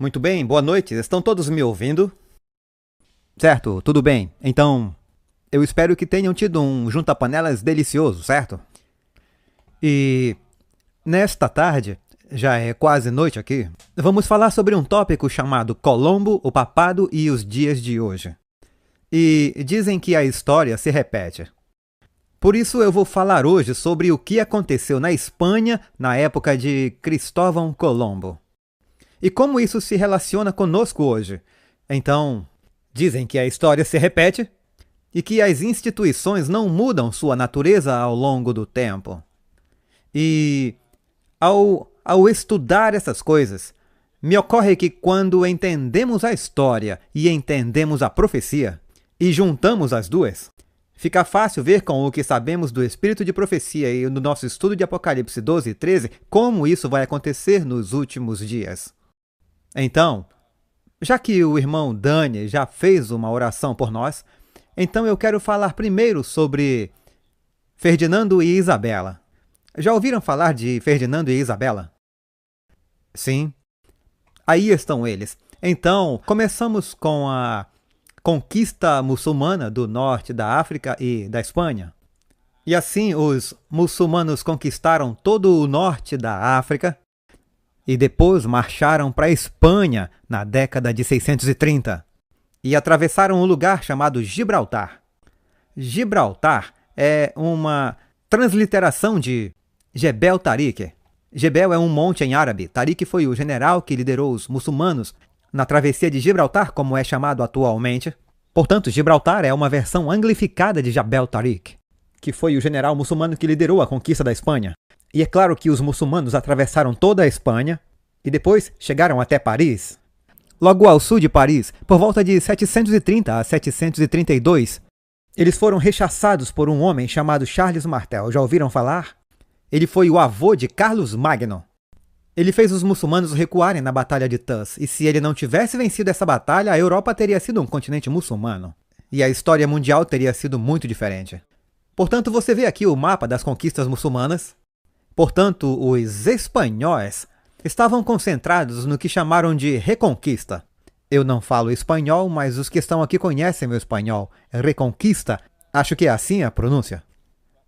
Muito bem, boa noite. Estão todos me ouvindo? Certo, tudo bem. Então, eu espero que tenham tido um junta-panelas delicioso, certo? E nesta tarde, já é quase noite aqui, vamos falar sobre um tópico chamado Colombo, o Papado e os dias de hoje. E dizem que a história se repete. Por isso eu vou falar hoje sobre o que aconteceu na Espanha na época de Cristóvão Colombo. E como isso se relaciona conosco hoje? Então, dizem que a história se repete e que as instituições não mudam sua natureza ao longo do tempo. E ao estudar essas coisas, me ocorre que quando entendemos a história e entendemos a profecia, e juntamos as duas, fica fácil ver com o que sabemos do espírito de profecia e no nosso estudo de Apocalipse 12 e 13 como isso vai acontecer nos últimos dias. Então, já que o irmão Dani já fez uma oração por nós, então eu quero falar primeiro sobre Ferdinando e Isabela. Já ouviram falar de Ferdinando e Isabela? Sim. Aí estão eles. Então, começamos com a conquista muçulmana do norte da África e da Espanha. E assim, os muçulmanos conquistaram todo o norte da África e depois marcharam para a Espanha na década de 630 e atravessaram um lugar chamado Gibraltar. Gibraltar é uma transliteração de Jebel Tariq. Jebel é um monte em árabe. Tariq foi o general que liderou os muçulmanos na travessia de Gibraltar, como é chamado atualmente. Portanto, Gibraltar é uma versão anglificada de Jebel Tariq, que foi o general muçulmano que liderou a conquista da Espanha. E é claro que os muçulmanos atravessaram toda a Espanha e depois chegaram até Paris. Logo ao sul de Paris, por volta de 730 a 732, eles foram rechaçados por um homem chamado Charles Martel. Já ouviram falar? Ele foi o avô de Carlos Magno. Ele fez os muçulmanos recuarem na Batalha de Tuz, e se ele não tivesse vencido essa batalha, a Europa teria sido um continente muçulmano. E a história mundial teria sido muito diferente. Portanto, você vê aqui o mapa das conquistas muçulmanas. Portanto, os espanhóis estavam concentrados no que chamaram de Reconquista. Eu não falo espanhol, mas os que estão aqui conhecem meu espanhol. Reconquista, acho que é assim a pronúncia.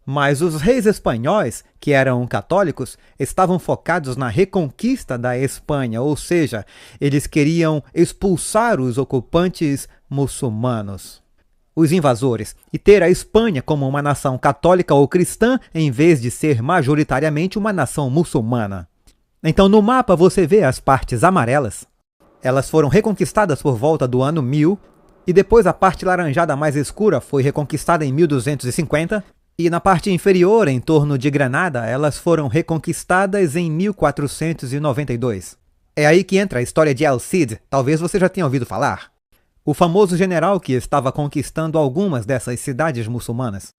Mas os reis espanhóis, que eram católicos, estavam focados na reconquista da Espanha, ou seja, eles queriam expulsar os ocupantes muçulmanos, os invasores, e ter a Espanha como uma nação católica ou cristã em vez de ser majoritariamente uma nação muçulmana. Então no mapa você vê as partes amarelas. Elas foram reconquistadas por volta do ano 1000, e depois a parte laranjada mais escura foi reconquistada em 1250, e na parte inferior, em torno de Granada, elas foram reconquistadas em 1492. É aí que entra a história de El Cid, talvez você já tenha ouvido falar. O famoso general que estava conquistando algumas dessas cidades muçulmanas.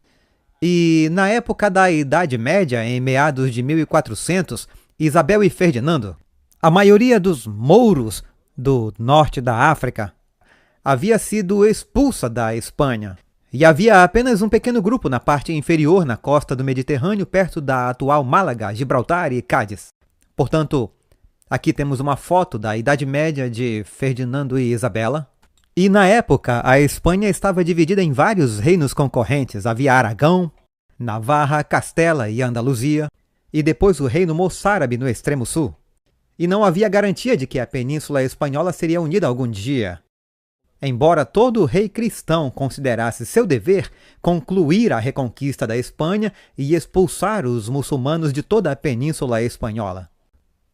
E na época da Idade Média, em meados de 1400, Isabel e Ferdinando, a maioria dos mouros do norte da África, havia sido expulsa da Espanha. E havia apenas um pequeno grupo na parte inferior, na costa do Mediterrâneo, perto da atual Málaga, Gibraltar e Cádiz. Portanto, aqui temos uma foto da Idade Média de Ferdinando e Isabela. E na época, a Espanha estava dividida em vários reinos concorrentes. Havia Aragão, Navarra, Castela e Andaluzia, e depois o reino moçárabe no extremo sul. E não havia garantia de que a Península Espanhola seria unida algum dia. Embora todo rei cristão considerasse seu dever concluir a reconquista da Espanha e expulsar os muçulmanos de toda a Península Espanhola.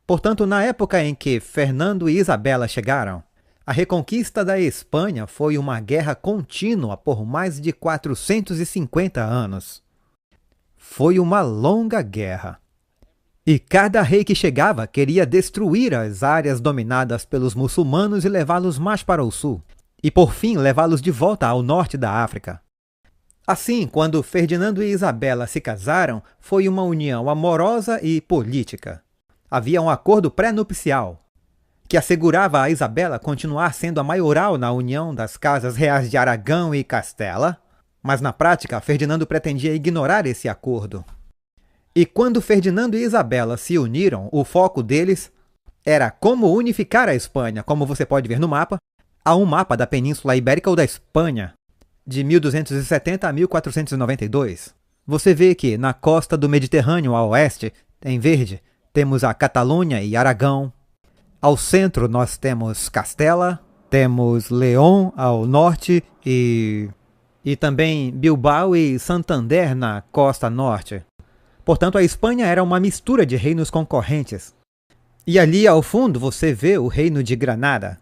Portanto, na época em que Fernando e Isabela chegaram, a reconquista da Espanha foi uma guerra contínua por mais de 450 anos. Foi uma longa guerra. E cada rei que chegava queria destruir as áreas dominadas pelos muçulmanos e levá-los mais para o sul. E por fim levá-los de volta ao norte da África. Assim, quando Ferdinando e Isabela se casaram, foi uma união amorosa e política. Havia um acordo pré-nupcial, que assegurava a Isabela continuar sendo a maioral na união das casas reais de Aragão e Castela, mas na prática Ferdinando pretendia ignorar esse acordo. E quando Ferdinando e Isabela se uniram, o foco deles era como unificar a Espanha, como você pode ver no mapa. Há um mapa da Península Ibérica ou da Espanha, de 1270 a 1492. Você vê que na costa do Mediterrâneo a oeste, em verde, temos a Catalunha e Aragão. Ao centro nós temos Castela, temos León ao norte e também Bilbao e Santander na costa norte. Portanto, a Espanha era uma mistura de reinos concorrentes. E ali ao fundo você vê o reino de Granada,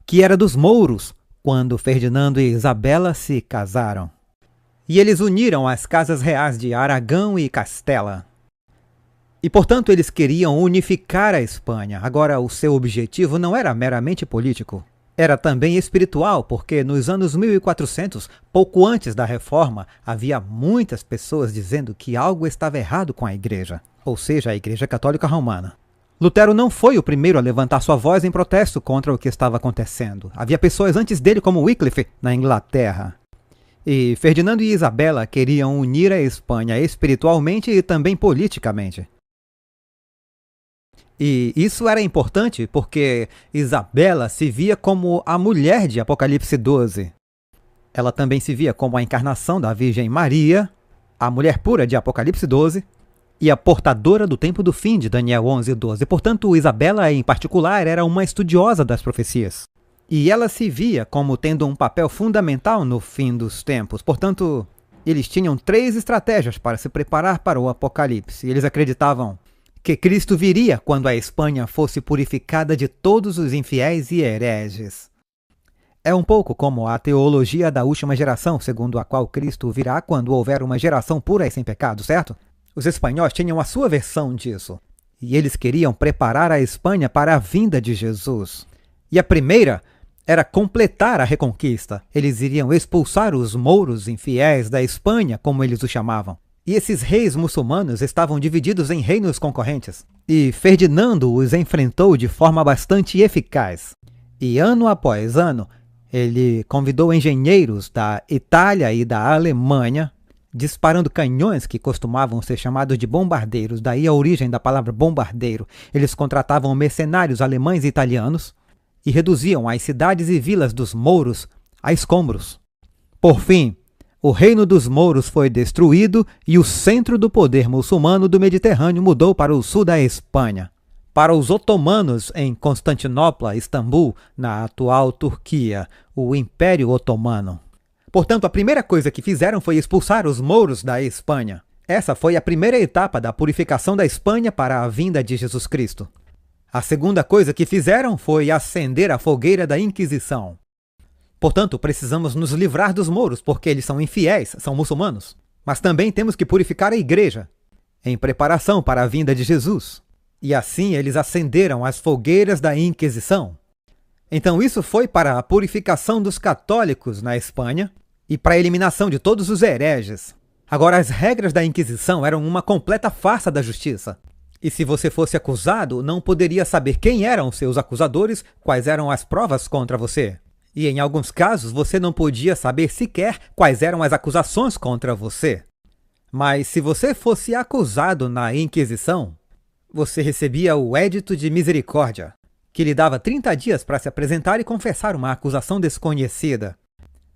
que era dos mouros, quando Ferdinando e Isabela se casaram. E eles uniram as casas reais de Aragão e Castela. E, portanto, eles queriam unificar a Espanha. Agora, o seu objetivo não era meramente político. Era também espiritual, porque nos anos 1400, pouco antes da Reforma, havia muitas pessoas dizendo que algo estava errado com a Igreja, ou seja, a Igreja Católica Romana. Lutero não foi o primeiro a levantar sua voz em protesto contra o que estava acontecendo. Havia pessoas antes dele, como Wycliffe, na Inglaterra. E Ferdinando e Isabela queriam unir a Espanha espiritualmente e também politicamente. E isso era importante porque Isabela se via como a mulher de Apocalipse 12. Ela também se via como a encarnação da Virgem Maria, a mulher pura de Apocalipse 12, e a portadora do tempo do fim de Daniel 11:12. Portanto, Isabela, em particular, era uma estudiosa das profecias. E ela se via como tendo um papel fundamental no fim dos tempos. Portanto, eles tinham 3 estratégias para se preparar para o Apocalipse. Eles acreditavam que Cristo viria quando a Espanha fosse purificada de todos os infiéis e hereges. É um pouco como a teologia da última geração, segundo a qual Cristo virá quando houver uma geração pura e sem pecado, certo? Os espanhóis tinham a sua versão disso, e eles queriam preparar a Espanha para a vinda de Jesus. E a primeira era completar a reconquista. Eles iriam expulsar os mouros infiéis da Espanha, como eles os chamavam. E esses reis muçulmanos estavam divididos em reinos concorrentes. E Ferdinando os enfrentou de forma bastante eficaz. E ano após ano, ele convidou engenheiros da Itália e da Alemanha, disparando canhões que costumavam ser chamados de bombardeiros, daí a origem da palavra bombardeiro. Eles contratavam mercenários alemães e italianos e reduziam as cidades e vilas dos mouros a escombros. Por fim, o reino dos mouros foi destruído e o centro do poder muçulmano do Mediterrâneo mudou para o sul da Espanha, para os otomanos em Constantinopla, Istambul, na atual Turquia, o Império Otomano. Portanto, a primeira coisa que fizeram foi expulsar os mouros da Espanha. Essa foi a primeira etapa da purificação da Espanha para a vinda de Jesus Cristo. A segunda coisa que fizeram foi acender a fogueira da Inquisição. Portanto, precisamos nos livrar dos mouros, porque eles são infiéis, são muçulmanos. Mas também temos que purificar a igreja, em preparação para a vinda de Jesus. E assim eles acenderam as fogueiras da Inquisição. Então isso foi para a purificação dos católicos na Espanha e para a eliminação de todos os hereges. Agora, as regras da Inquisição eram uma completa farsa da justiça. E se você fosse acusado, não poderia saber quem eram seus acusadores, quais eram as provas contra você. E em alguns casos você não podia saber sequer quais eram as acusações contra você. Mas se você fosse acusado na Inquisição, você recebia o Édito de Misericórdia, que lhe dava 30 dias para se apresentar e confessar uma acusação desconhecida.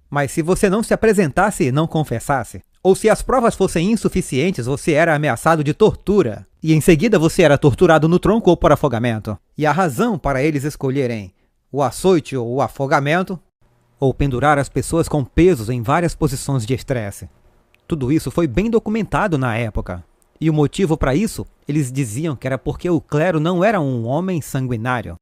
Mas se você não se apresentasse e não confessasse, ou se as provas fossem insuficientes, você era ameaçado de tortura, e em seguida você era torturado no tronco ou por afogamento. E a razão para eles escolherem o açoite ou o afogamento, ou pendurar as pessoas com pesos em várias posições de estresse. Tudo isso foi bem documentado na época. E o motivo para isso, eles diziam que era porque o clero não era um homem sanguinário.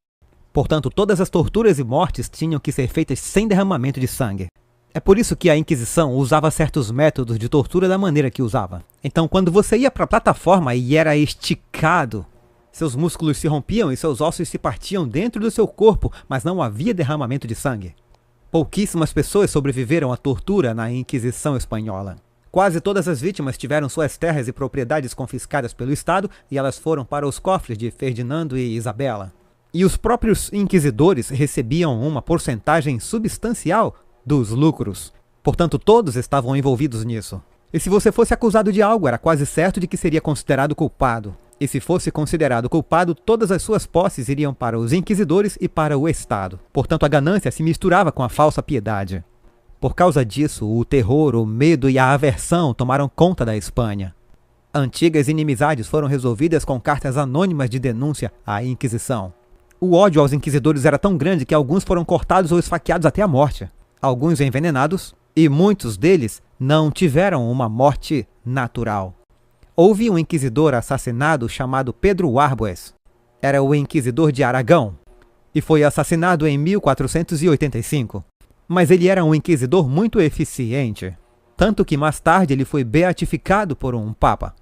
Portanto, todas as torturas e mortes tinham que ser feitas sem derramamento de sangue. É por isso que a Inquisição usava certos métodos de tortura da maneira que usava. Então, quando você ia para a plataforma e era esticado, seus músculos se rompiam e seus ossos se partiam dentro do seu corpo, mas não havia derramamento de sangue. Pouquíssimas pessoas sobreviveram à tortura na Inquisição espanhola. Quase todas as vítimas tiveram suas terras e propriedades confiscadas pelo Estado e elas foram para os cofres de Ferdinando e Isabela. E os próprios inquisidores recebiam uma porcentagem substancial dos lucros. Portanto, todos estavam envolvidos nisso. E se você fosse acusado de algo, era quase certo de que seria considerado culpado. E se fosse considerado culpado, todas as suas posses iriam para os inquisidores e para o Estado. Portanto, a ganância se misturava com a falsa piedade. Por causa disso, o terror, o medo e a aversão tomaram conta da Espanha. Antigas inimizades foram resolvidas com cartas anônimas de denúncia à Inquisição. O ódio aos inquisidores era tão grande que alguns foram cortados ou esfaqueados até a morte, alguns envenenados, e muitos deles não tiveram uma morte natural. Houve um inquisidor assassinado chamado Pedro Arbues. Era o inquisidor de Aragão e foi assassinado em 1485. Mas ele era um inquisidor muito eficiente, tanto que mais tarde ele foi beatificado por um papa.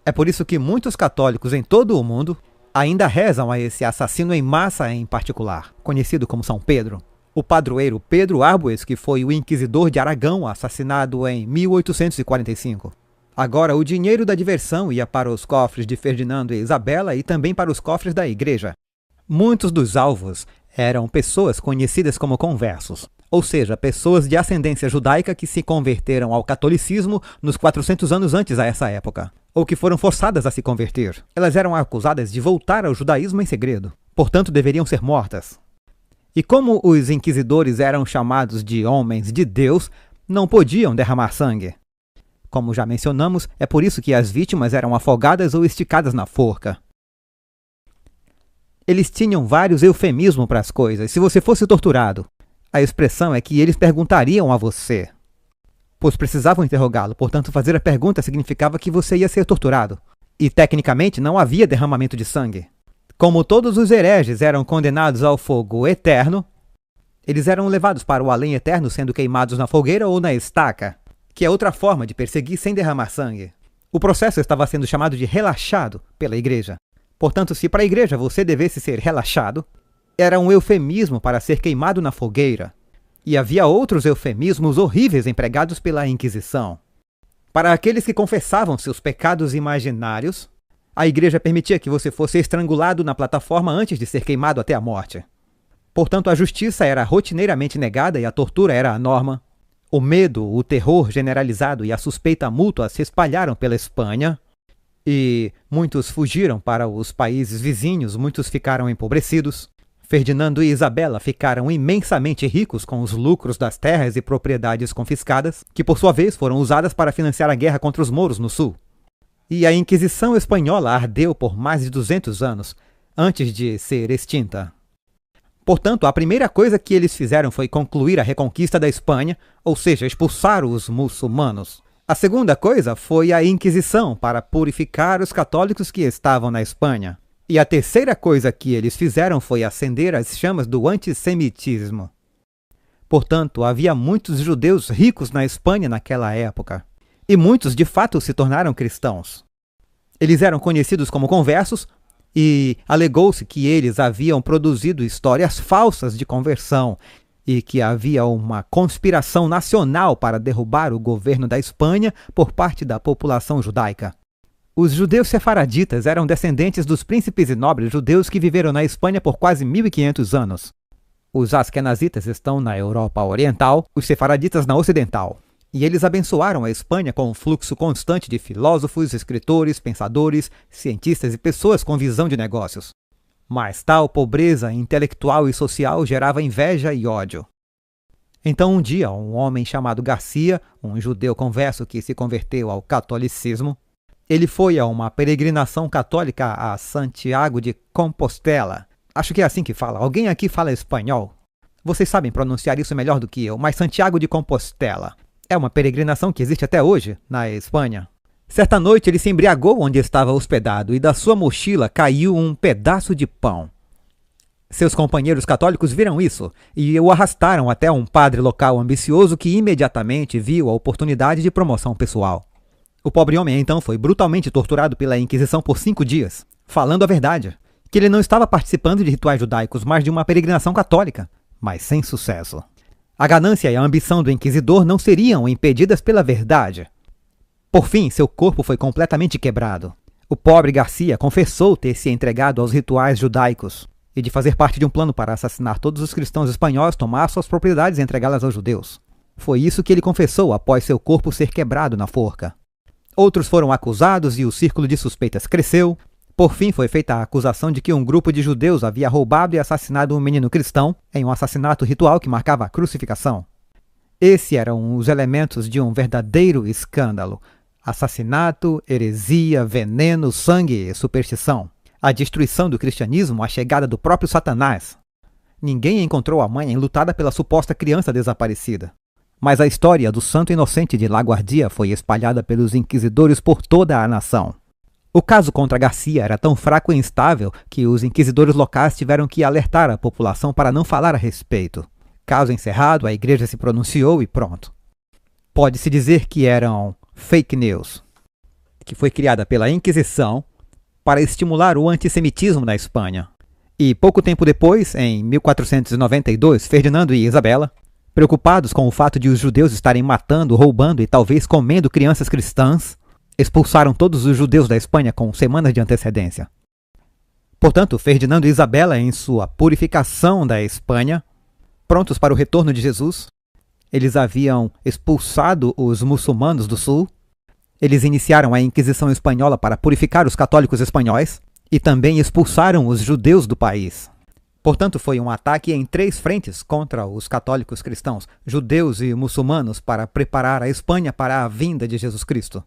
É por isso que muitos católicos em todo o mundo ainda rezam a esse assassino em massa em particular, conhecido como São Pedro. O padroeiro Pedro Arbues, que foi o inquisidor de Aragão, assassinado em 1845. Agora, o dinheiro da diversão ia para os cofres de Ferdinando e Isabela e também para os cofres da igreja. Muitos dos alvos eram pessoas conhecidas como conversos, ou seja, pessoas de ascendência judaica que se converteram ao catolicismo nos 400 anos antes a essa época, ou que foram forçadas a se converter. Elas eram acusadas de voltar ao judaísmo em segredo, portanto deveriam ser mortas. E como os inquisidores eram chamados de homens de Deus, não podiam derramar sangue. Como já mencionamos, é por isso que as vítimas eram afogadas ou esticadas na forca. Eles tinham vários eufemismos para as coisas. Se você fosse torturado, a expressão é que eles perguntariam a você, pois precisavam interrogá-lo, portanto fazer a pergunta significava que você ia ser torturado. E tecnicamente não havia derramamento de sangue. Como todos os hereges eram condenados ao fogo eterno, eles eram levados para o além eterno sendo queimados na fogueira ou na estaca, que é outra forma de perseguir sem derramar sangue. O processo estava sendo chamado de relaxado pela igreja. Portanto, se para a igreja você devesse ser relaxado, era um eufemismo para ser queimado na fogueira. E havia outros eufemismos horríveis empregados pela Inquisição. Para aqueles que confessavam seus pecados imaginários, a igreja permitia que você fosse estrangulado na plataforma antes de ser queimado até a morte. Portanto, a justiça era rotineiramente negada e a tortura era a norma. O medo, o terror generalizado e a suspeita mútua se espalharam pela Espanha, e muitos fugiram para os países vizinhos, muitos ficaram empobrecidos. Ferdinando e Isabela ficaram imensamente ricos com os lucros das terras e propriedades confiscadas, que por sua vez foram usadas para financiar a guerra contra os mouros no sul. E a Inquisição espanhola ardeu por mais de 200 anos, antes de ser extinta. Portanto, a primeira coisa que eles fizeram foi concluir a reconquista da Espanha, ou seja, expulsar os muçulmanos. A segunda coisa foi a Inquisição, para purificar os católicos que estavam na Espanha. E a terceira coisa que eles fizeram foi acender as chamas do antissemitismo. Portanto, havia muitos judeus ricos na Espanha naquela época. E muitos, de fato, se tornaram cristãos. Eles eram conhecidos como conversos, e alegou-se que eles haviam produzido histórias falsas de conversão e que havia uma conspiração nacional para derrubar o governo da Espanha por parte da população judaica. Os judeus sefaraditas eram descendentes dos príncipes e nobres judeus que viveram na Espanha por quase 1500 anos. Os askenazitas estão na Europa Oriental, os sefaraditas na Ocidental. E eles abençoaram a Espanha com um fluxo constante de filósofos, escritores, pensadores, cientistas e pessoas com visão de negócios. Mas tal pobreza intelectual e social gerava inveja e ódio. Então um dia, um homem chamado Garcia, um judeu converso que se converteu ao catolicismo, ele foi a uma peregrinação católica a Santiago de Compostela. Acho que é assim que fala. Alguém aqui fala espanhol? Vocês sabem pronunciar isso melhor do que eu, mas Santiago de Compostela é uma peregrinação que existe até hoje, na Espanha. Certa noite ele se embriagou onde estava hospedado e da sua mochila caiu um pedaço de pão. Seus companheiros católicos viram isso e o arrastaram até um padre local ambicioso que imediatamente viu a oportunidade de promoção pessoal. O pobre homem então foi brutalmente torturado pela Inquisição por 5 dias, falando a verdade, que ele não estava participando de rituais judaicos, mas de uma peregrinação católica, mas sem sucesso. A ganância e a ambição do inquisidor não seriam impedidas pela verdade. Por fim, seu corpo foi completamente quebrado. O pobre Garcia confessou ter se entregado aos rituais judaicos e de fazer parte de um plano para assassinar todos os cristãos espanhóis, tomar suas propriedades e entregá-las aos judeus. Foi isso que ele confessou após seu corpo ser quebrado na forca. Outros foram acusados e o círculo de suspeitas cresceu. Por fim, foi feita a acusação de que um grupo de judeus havia roubado e assassinado um menino cristão em um assassinato ritual que marcava a crucificação. Esses eram os elementos de um verdadeiro escândalo: assassinato, heresia, veneno, sangue e superstição. A destruição do cristianismo, a chegada do próprio Satanás. Ninguém encontrou a mãe enlutada pela suposta criança desaparecida. Mas a história do santo inocente de Laguardia foi espalhada pelos inquisidores por toda a nação. O caso contra Garcia era tão fraco e instável que os inquisidores locais tiveram que alertar a população para não falar a respeito. Caso encerrado, a igreja se pronunciou e pronto. Pode-se dizer que eram fake news, que foi criada pela Inquisição para estimular o antissemitismo na Espanha. E pouco tempo depois, em 1492, Ferdinando e Isabela, preocupados com o fato de os judeus estarem matando, roubando e talvez comendo crianças cristãs, expulsaram todos os judeus da Espanha com semanas de antecedência. Portanto, Ferdinando e Isabela, em sua purificação da Espanha, prontos para o retorno de Jesus, eles haviam expulsado os muçulmanos do sul, eles iniciaram a Inquisição espanhola para purificar os católicos espanhóis e também expulsaram os judeus do país. Portanto, foi um ataque em 3 frentes contra os católicos cristãos, judeus e muçulmanos, para preparar a Espanha para a vinda de Jesus Cristo.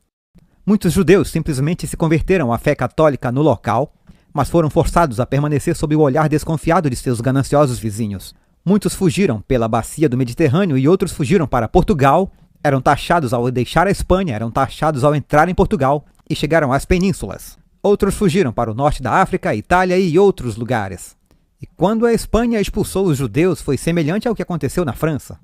Muitos judeus simplesmente se converteram à fé católica no local, mas foram forçados a permanecer sob o olhar desconfiado de seus gananciosos vizinhos. Muitos fugiram pela bacia do Mediterrâneo e outros fugiram para Portugal, eram taxados ao deixar a Espanha, eram taxados ao entrar em Portugal e chegaram às penínsulas. Outros fugiram para o norte da África, Itália e outros lugares. E quando a Espanha expulsou os judeus, foi semelhante ao que aconteceu na França.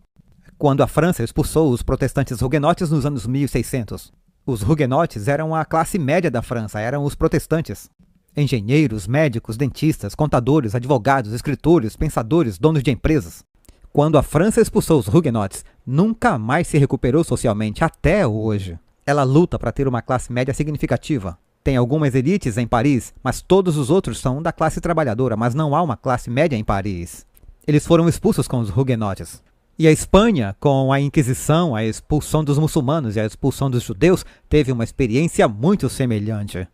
Quando a França expulsou os protestantes huguenotes nos anos 1600. Os huguenotes eram a classe média da França, eram os protestantes. Engenheiros, médicos, dentistas, contadores, advogados, escritores, pensadores, donos de empresas. Quando a França expulsou os huguenotes, nunca mais se recuperou socialmente, até hoje. Ela luta para ter uma classe média significativa. Tem algumas elites em Paris, mas todos os outros são da classe trabalhadora, mas não há uma classe média em Paris. Eles foram expulsos com os huguenotes. E a Espanha, com a Inquisição, a expulsão dos muçulmanos e a expulsão dos judeus, teve uma experiência muito semelhante.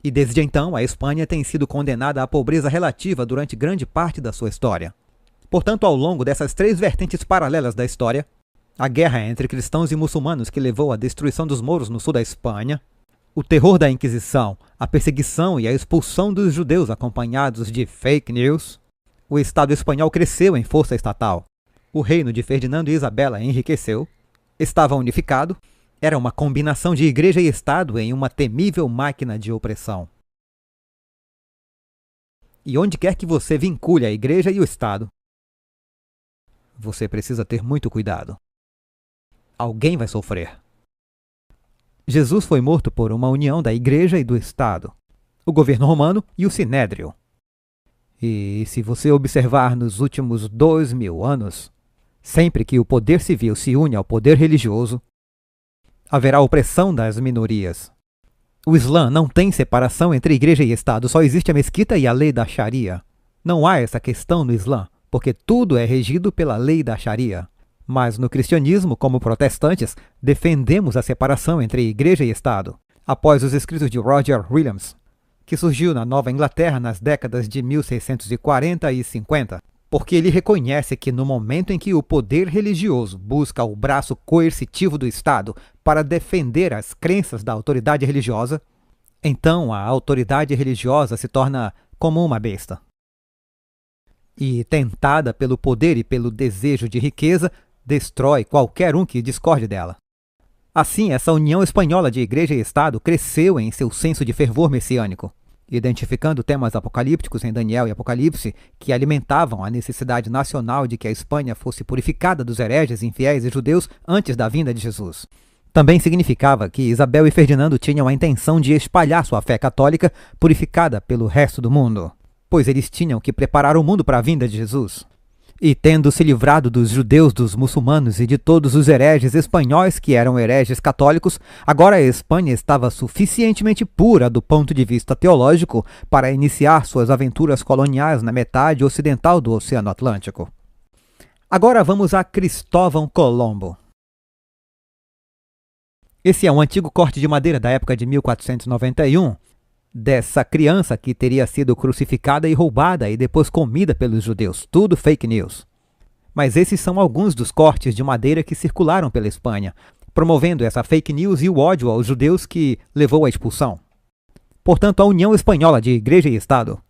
E desde então, a Espanha tem sido condenada à pobreza relativa durante grande parte da sua história. Portanto, ao longo dessas 3 vertentes paralelas da história, a guerra entre cristãos e muçulmanos que levou à destruição dos mouros no sul da Espanha, o terror da Inquisição, a perseguição e a expulsão dos judeus acompanhados de fake news, o Estado espanhol cresceu em força estatal. O reino de Ferdinando e Isabela enriqueceu, estava unificado, era uma combinação de igreja e Estado em uma temível máquina de opressão. E onde quer que você vincule a igreja e o Estado, você precisa ter muito cuidado. Alguém vai sofrer. Jesus foi morto por uma união da igreja e do Estado, o governo romano e o sinédrio. E se você observar nos últimos 2000 anos, sempre que o poder civil se une ao poder religioso, haverá opressão das minorias. O Islã não tem separação entre igreja e Estado, só existe a mesquita e a lei da Sharia. Não há essa questão no Islã, porque tudo é regido pela lei da Sharia. Mas no cristianismo, como protestantes, defendemos a separação entre igreja e Estado, após os escritos de Roger Williams, que surgiu na Nova Inglaterra nas décadas de 1640 e 50, porque ele reconhece que no momento em que o poder religioso busca o braço coercitivo do Estado para defender as crenças da autoridade religiosa, então a autoridade religiosa se torna como uma besta. E, tentada pelo poder e pelo desejo de riqueza, destrói qualquer um que discorde dela. Assim, essa união espanhola de igreja e Estado cresceu em seu senso de fervor messiânico, identificando temas apocalípticos em Daniel e Apocalipse que alimentavam a necessidade nacional de que a Espanha fosse purificada dos hereges, infiéis e judeus antes da vinda de Jesus. Também significava que Isabel e Ferdinando tinham a intenção de espalhar sua fé católica purificada pelo resto do mundo, pois eles tinham que preparar o mundo para a vinda de Jesus. E tendo se livrado dos judeus, dos muçulmanos e de todos os hereges espanhóis que eram hereges católicos, agora a Espanha estava suficientemente pura do ponto de vista teológico para iniciar suas aventuras coloniais na metade ocidental do Oceano Atlântico. Agora vamos a Cristóvão Colombo. Esse é um antigo corte de madeira da época de 1491, dessa criança que teria sido crucificada e roubada e depois comida pelos judeus. Tudo fake news. Mas esses são alguns dos cortes de madeira que circularam pela Espanha, promovendo essa fake news e o ódio aos judeus que levou à expulsão. Portanto, a União Espanhola de Igreja e Estado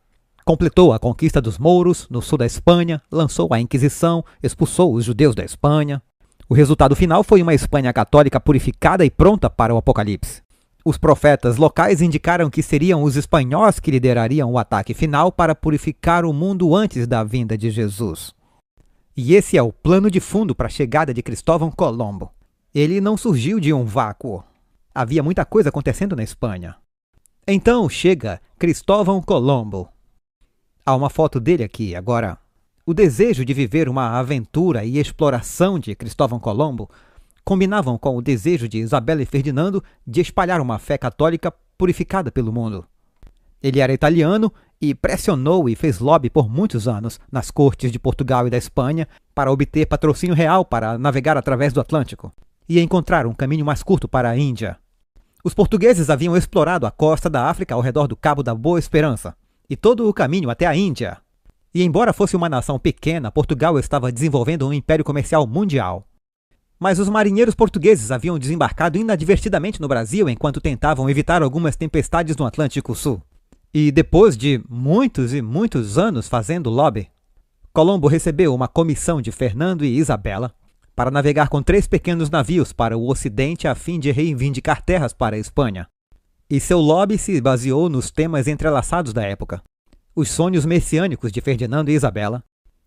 completou a conquista dos mouros no sul da Espanha, lançou a Inquisição, expulsou os judeus da Espanha. O resultado final foi uma Espanha católica purificada e pronta para o Apocalipse. Os profetas locais indicaram que seriam os espanhóis que liderariam o ataque final para purificar o mundo antes da vinda de Jesus. E esse é o plano de fundo para a chegada de Cristóvão Colombo. Ele não surgiu de um vácuo. Havia muita coisa acontecendo na Espanha. Então chega Cristóvão Colombo. Há uma foto dele aqui agora. O desejo de viver uma aventura e exploração de Cristóvão Colombo combinavam com o desejo de Isabela e Ferdinando de espalhar uma fé católica purificada pelo mundo. Ele era italiano e pressionou e fez lobby por muitos anos nas cortes de Portugal e da Espanha para obter patrocínio real para navegar através do Atlântico e encontrar um caminho mais curto para a Índia. Os portugueses haviam explorado a costa da África ao redor do Cabo da Boa Esperança e todo o caminho até a Índia. E embora fosse uma nação pequena, Portugal estava desenvolvendo um império comercial mundial. Mas os marinheiros portugueses haviam desembarcado inadvertidamente no Brasil enquanto tentavam evitar algumas tempestades no Atlântico Sul. E depois de muitos e muitos anos fazendo lobby, Colombo recebeu uma comissão de Fernando e Isabela para navegar com 3 pequenos navios para o Ocidente a fim de reivindicar terras para a Espanha. E seu lobby se baseou nos temas entrelaçados da época: os sonhos messiânicos de Ferdinando e Isabela,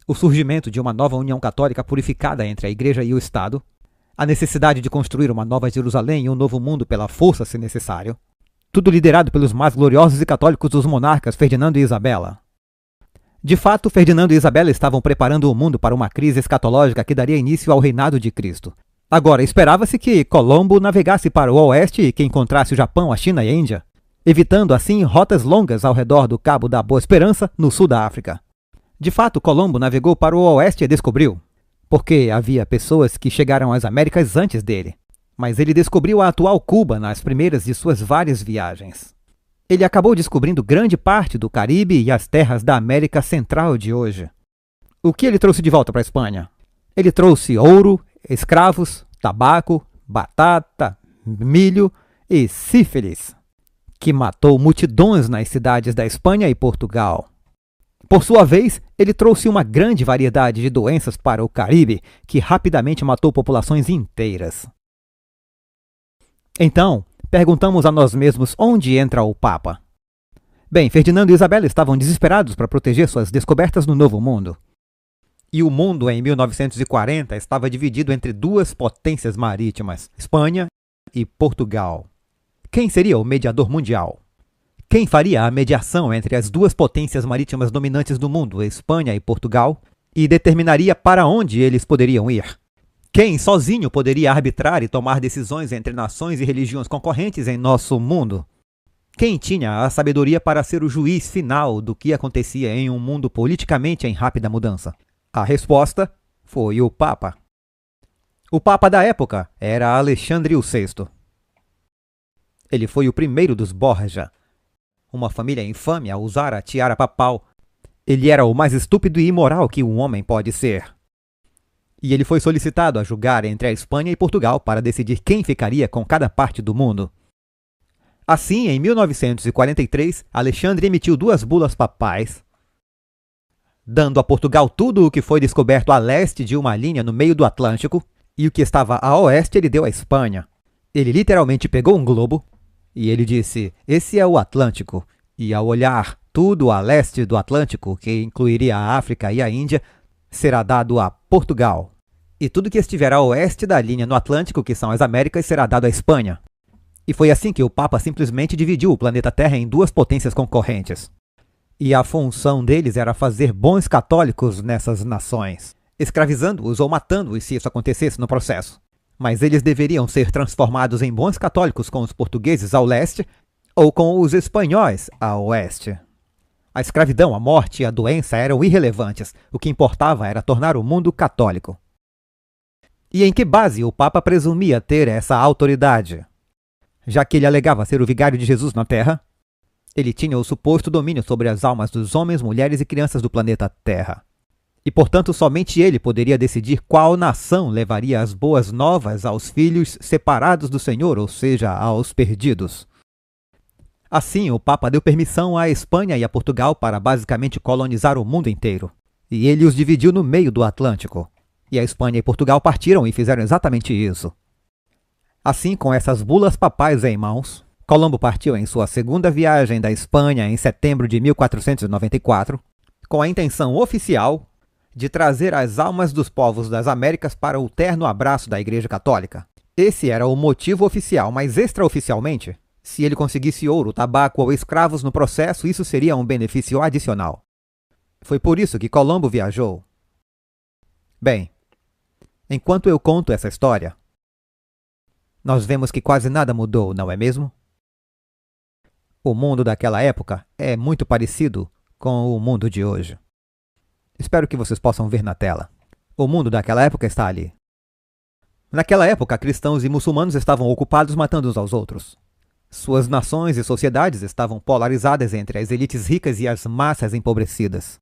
o surgimento de uma nova união católica purificada entre a Igreja e o Estado, a necessidade de construir uma nova Jerusalém e um novo mundo pela força se necessário, tudo liderado pelos mais gloriosos e católicos dos monarcas Ferdinando e Isabela. De fato, Ferdinando e Isabela estavam preparando o mundo para uma crise escatológica que daria início ao reinado de Cristo. Agora, esperava-se que Colombo navegasse para o oeste e que encontrasse o Japão, a China e a Índia, evitando assim rotas longas ao redor do Cabo da Boa Esperança, no sul da África. De fato, Colombo navegou para o oeste e descobriu, porque havia pessoas que chegaram às Américas antes dele. Mas ele descobriu a atual Cuba nas primeiras de suas várias viagens. Ele acabou descobrindo grande parte do Caribe e as terras da América Central de hoje. O que ele trouxe de volta para a Espanha? Ele trouxe ouro, escravos, tabaco, batata, milho e sífilis, que matou multidões nas cidades da Espanha e Portugal. Por sua vez, ele trouxe uma grande variedade de doenças para o Caribe, que rapidamente matou populações inteiras. Então, perguntamos a nós mesmos onde entra o Papa. Bem, Ferdinando e Isabela estavam desesperados para proteger suas descobertas no Novo Mundo. E o mundo, em 1940, estava dividido entre 2 potências marítimas, Espanha e Portugal. Quem seria o mediador mundial? Quem faria a mediação entre as 2 potências marítimas dominantes do mundo, Espanha e Portugal, e determinaria para onde eles poderiam ir? Quem sozinho poderia arbitrar e tomar decisões entre nações e religiões concorrentes em nosso mundo? Quem tinha a sabedoria para ser o juiz final do que acontecia em um mundo politicamente em rápida mudança? A resposta foi o Papa. O Papa da época era Alexandre VI. Ele foi o primeiro dos Borgia, uma família infame a usar a tiara papal. Ele era o mais estúpido e imoral que um homem pode ser. E ele foi solicitado a julgar entre a Espanha e Portugal para decidir quem ficaria com cada parte do mundo. Assim, em 1943, Alexandre emitiu 2 bulas papais, dando a Portugal tudo o que foi descoberto a leste de uma linha no meio do Atlântico, e o que estava a oeste ele deu à Espanha. Ele literalmente pegou um globo e ele disse: esse é o Atlântico, e ao olhar tudo a leste do Atlântico, que incluiria a África e a Índia, será dado a Portugal. E tudo que estiver a oeste da linha no Atlântico, que são as Américas, será dado à Espanha. E foi assim que o Papa simplesmente dividiu o planeta Terra em 2 potências concorrentes. E a função deles era fazer bons católicos nessas nações, escravizando-os ou matando-os se isso acontecesse no processo. Mas eles deveriam ser transformados em bons católicos com os portugueses ao leste ou com os espanhóis ao oeste. A escravidão, a morte e a doença eram irrelevantes. O que importava era tornar o mundo católico. E em que base o Papa presumia ter essa autoridade? Já que ele alegava ser o vigário de Jesus na Terra, Ele tinha o suposto domínio sobre as almas dos homens, mulheres e crianças do planeta Terra. E, portanto, somente ele poderia decidir qual nação levaria as boas novas aos filhos separados do Senhor, ou seja, aos perdidos. Assim, o Papa deu permissão à Espanha e a Portugal para basicamente colonizar o mundo inteiro. E ele os dividiu no meio do Atlântico. E a Espanha e Portugal partiram e fizeram exatamente isso. Assim, com essas bulas papais em mãos, Colombo partiu em sua segunda viagem da Espanha em setembro de 1494, com a intenção oficial de trazer as almas dos povos das Américas para o terno abraço da Igreja Católica. Esse era o motivo oficial, mas extraoficialmente, se ele conseguisse ouro, tabaco ou escravos no processo, isso seria um benefício adicional. Foi por isso que Colombo viajou. Bem, enquanto eu conto essa história, nós vemos que quase nada mudou, não é mesmo? O mundo daquela época é muito parecido com o mundo de hoje. Espero que vocês possam ver na tela. O mundo daquela época está ali. Naquela época, cristãos e muçulmanos estavam ocupados matando uns aos outros. Suas nações e sociedades estavam polarizadas entre as elites ricas e as massas empobrecidas.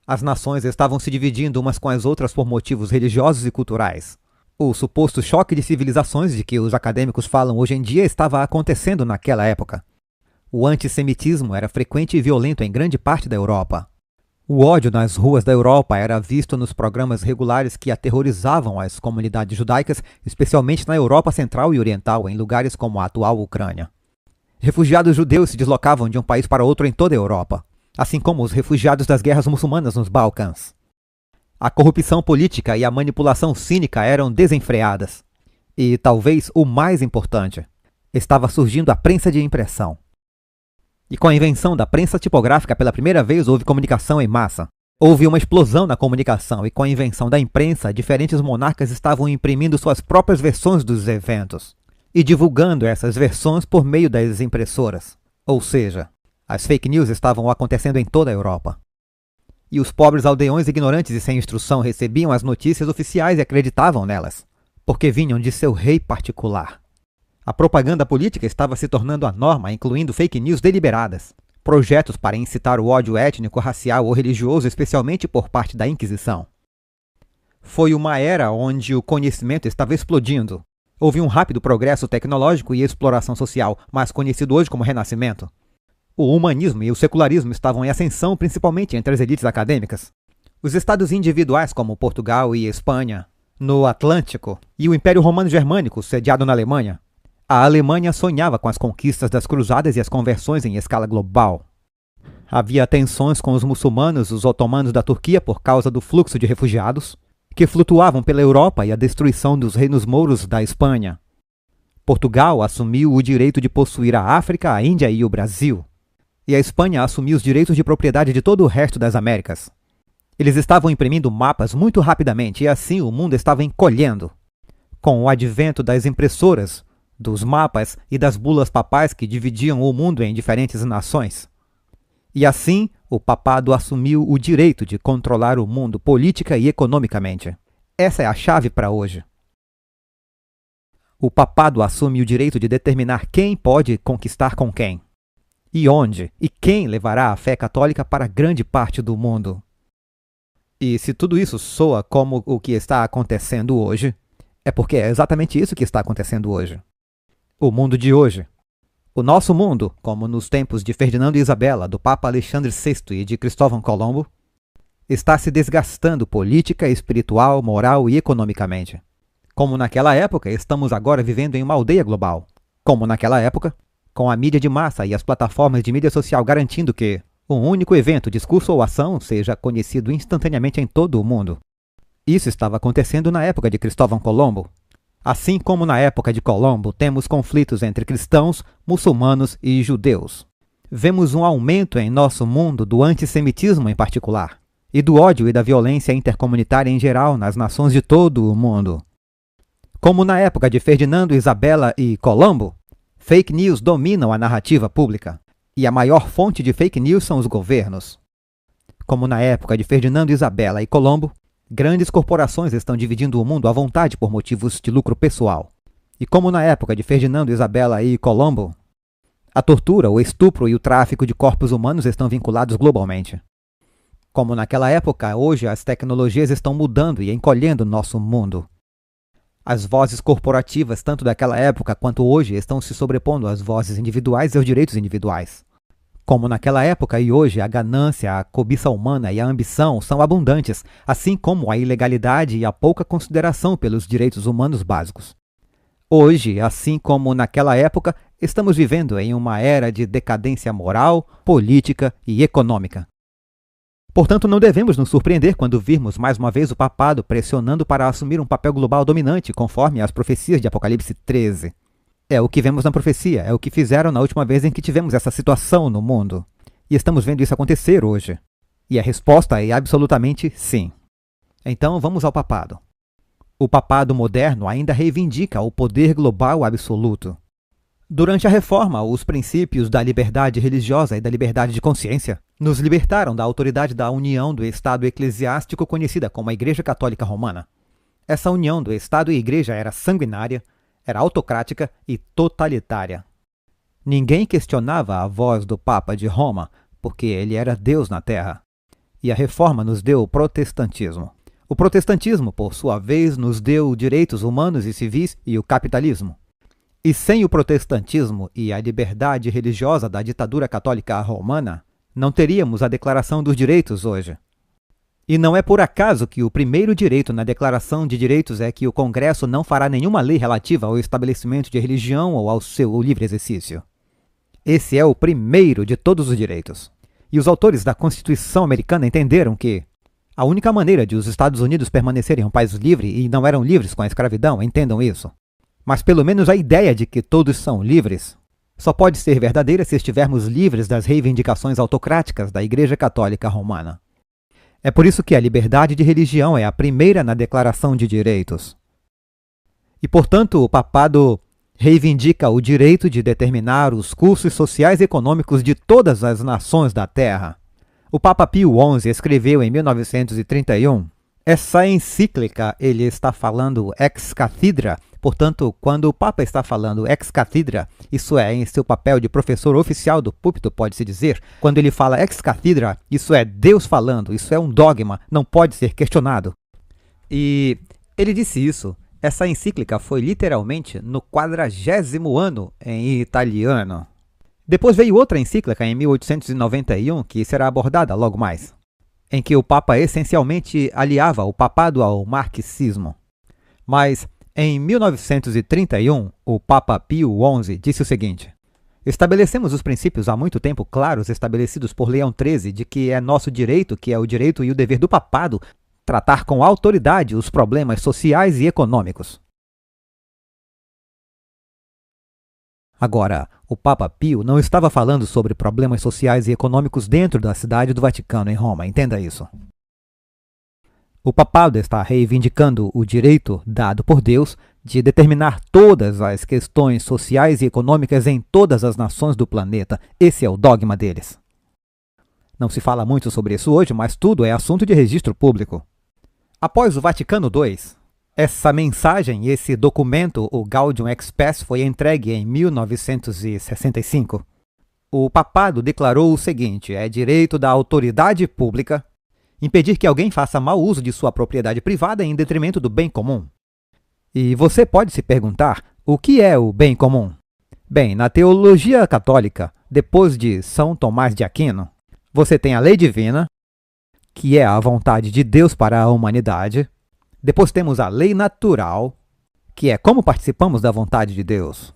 As nações estavam se dividindo umas com as outras por motivos religiosos e culturais. O suposto choque de civilizações de que os acadêmicos falam hoje em dia estava acontecendo naquela época. O antissemitismo era frequente e violento em grande parte da Europa. O ódio nas ruas da Europa era visto nos programas regulares que aterrorizavam as comunidades judaicas, especialmente na Europa Central e Oriental, em lugares como a atual Ucrânia. Refugiados judeus se deslocavam de um país para outro em toda a Europa, assim como os refugiados das guerras muçulmanas nos Balcãs. A corrupção política e a manipulação cínica eram desenfreadas. E, talvez o mais importante, estava surgindo a prensa de impressão. E com a invenção da prensa tipográfica, pela primeira vez houve comunicação em massa. Houve uma explosão na comunicação e com a invenção da imprensa, diferentes monarcas estavam imprimindo suas próprias versões dos eventos e divulgando essas versões por meio das impressoras. Ou seja, as fake news estavam acontecendo em toda a Europa. E os pobres aldeões ignorantes e sem instrução recebiam as notícias oficiais e acreditavam nelas, porque vinham de seu rei particular. A propaganda política estava se tornando a norma, incluindo fake news deliberadas, projetos para incitar o ódio étnico, racial ou religioso, especialmente por parte da Inquisição. Foi uma era onde o conhecimento estava explodindo. Houve um rápido progresso tecnológico e exploração social, mais conhecido hoje como Renascimento. O humanismo e o secularismo estavam em ascensão, principalmente entre as elites acadêmicas. Os estados individuais, como Portugal e Espanha, no Atlântico, e o Império Romano Germânico, sediado na Alemanha. A Alemanha sonhava com as conquistas das cruzadas e as conversões em escala global. Havia tensões com os muçulmanos, os otomanos da Turquia por causa do fluxo de refugiados, que flutuavam pela Europa e a destruição dos reinos mouros da Espanha. Portugal assumiu o direito de possuir a África, a Índia e o Brasil. E a Espanha assumiu os direitos de propriedade de todo o resto das Américas. Eles estavam imprimindo mapas muito rapidamente e assim o mundo estava encolhendo. Com o advento das impressoras, dos mapas e das bulas papais que dividiam o mundo em diferentes nações. E assim, o papado assumiu o direito de controlar o mundo política e economicamente. Essa é a chave para hoje. O papado assume o direito de determinar quem pode conquistar com quem, e onde, e quem levará a fé católica para grande parte do mundo. E se tudo isso soa como o que está acontecendo hoje, é porque é exatamente isso que está acontecendo hoje. O mundo de hoje. O nosso mundo, como nos tempos de Ferdinando e Isabela, do Papa Alexandre VI e de Cristóvão Colombo, está se desgastando política, espiritual, moral e economicamente. Como naquela época, estamos agora vivendo em uma aldeia global. Como naquela época, com a mídia de massa e as plataformas de mídia social garantindo que um único evento, discurso ou ação seja conhecido instantaneamente em todo o mundo. Isso estava acontecendo na época de Cristóvão Colombo. Assim como na época de Colombo, temos conflitos entre cristãos, muçulmanos e judeus. Vemos um aumento em nosso mundo do antissemitismo em particular, e do ódio e da violência intercomunitária em geral nas nações de todo o mundo. Como na época de Ferdinando, Isabela e Colombo, fake news dominam a narrativa pública, e a maior fonte de fake news são os governos. Como na época de Ferdinando, Isabela e Colombo, grandes corporações estão dividindo o mundo à vontade por motivos de lucro pessoal. E como na época de Ferdinando, Isabela e Colombo, A tortura, o estupro e o tráfico de corpos humanos estão vinculados globalmente. Como naquela época, hoje as tecnologias estão mudando e encolhendo nosso mundo. As vozes corporativas, tanto daquela época quanto hoje, estão se sobrepondo às vozes individuais e aos direitos individuais. Como naquela época e hoje, a ganância, a cobiça humana e a ambição são abundantes, assim como a ilegalidade e a pouca consideração pelos direitos humanos básicos. Hoje, assim como naquela época, estamos vivendo em uma era de decadência moral, política e econômica. Portanto, não devemos nos surpreender quando virmos mais uma vez o papado pressionando para assumir um papel global dominante, conforme as profecias de Apocalipse 13. É o que vemos na profecia, é o que fizeram na última vez em que tivemos essa situação no mundo. E estamos vendo isso acontecer hoje. E a resposta é absolutamente sim. Então, vamos ao papado. O papado moderno ainda reivindica o poder global absoluto. Durante a Reforma, os princípios da liberdade religiosa e da liberdade de consciência nos libertaram da autoridade da união do Estado eclesiástico conhecida como a Igreja Católica Romana. Essa união do Estado e Igreja era sanguinária, era autocrática e totalitária. Ninguém questionava a voz do Papa de Roma, porque ele era Deus na Terra. E a Reforma nos deu o protestantismo. O protestantismo, por sua vez, nos deu direitos humanos e civis e o capitalismo. E sem o protestantismo e a liberdade religiosa da ditadura católica romana, não teríamos a Declaração dos Direitos hoje. E não é por acaso que o primeiro direito na Declaração de Direitos é que o Congresso não fará nenhuma lei relativa ao estabelecimento de religião ou ao seu livre exercício. Esse é o primeiro de todos os direitos. E os autores da Constituição americana entenderam que a única maneira de os Estados Unidos permanecerem um país livre e não eram livres com a escravidão, entendam isso. Mas pelo menos a ideia de que todos são livres só pode ser verdadeira se estivermos livres das reivindicações autocráticas da Igreja Católica Romana. É por isso que a liberdade de religião é a primeira na Declaração de Direitos. E, portanto, o papado reivindica o direito de determinar os cursos sociais e econômicos de todas as nações da Terra. O Papa Pio XI escreveu em 1931, essa encíclica ele está falando ex cathedra, portanto, quando o Papa está falando ex cathedra, isso é, em seu papel de professor oficial do púlpito, pode-se dizer, quando ele fala ex cathedra, isso é Deus falando, isso é um dogma, não pode ser questionado. E ele disse isso, essa encíclica foi literalmente no 40º ano em italiano. Depois veio outra encíclica em 1891, que será abordada logo mais, em que o Papa essencialmente aliava o papado ao marxismo. Mas, em 1931, o Papa Pio XI disse o seguinte: estabelecemos os princípios há muito tempo claros estabelecidos por Leão XIII de que é nosso direito, que é o direito e o dever do papado, tratar com autoridade os problemas sociais e econômicos. Agora, o Papa Pio não estava falando sobre problemas sociais e econômicos dentro da cidade do Vaticano, em Roma, entenda isso. O papado está reivindicando o direito dado por Deus de determinar todas as questões sociais e econômicas em todas as nações do planeta. Esse é o dogma deles. Não se fala muito sobre isso hoje, mas tudo é assunto de registro público. Após o Vaticano II, essa mensagem, esse documento, o Gaudium et Spes, foi entregue em 1965. O papado declarou o seguinte: é direito da autoridade pública impedir que alguém faça mau uso de sua propriedade privada em detrimento do bem comum. E você pode se perguntar, o que é o bem comum? Bem, na teologia católica, depois de São Tomás de Aquino, você tem a lei divina, que é a vontade de Deus para a humanidade. Depois temos a lei natural, que é como participamos da vontade de Deus.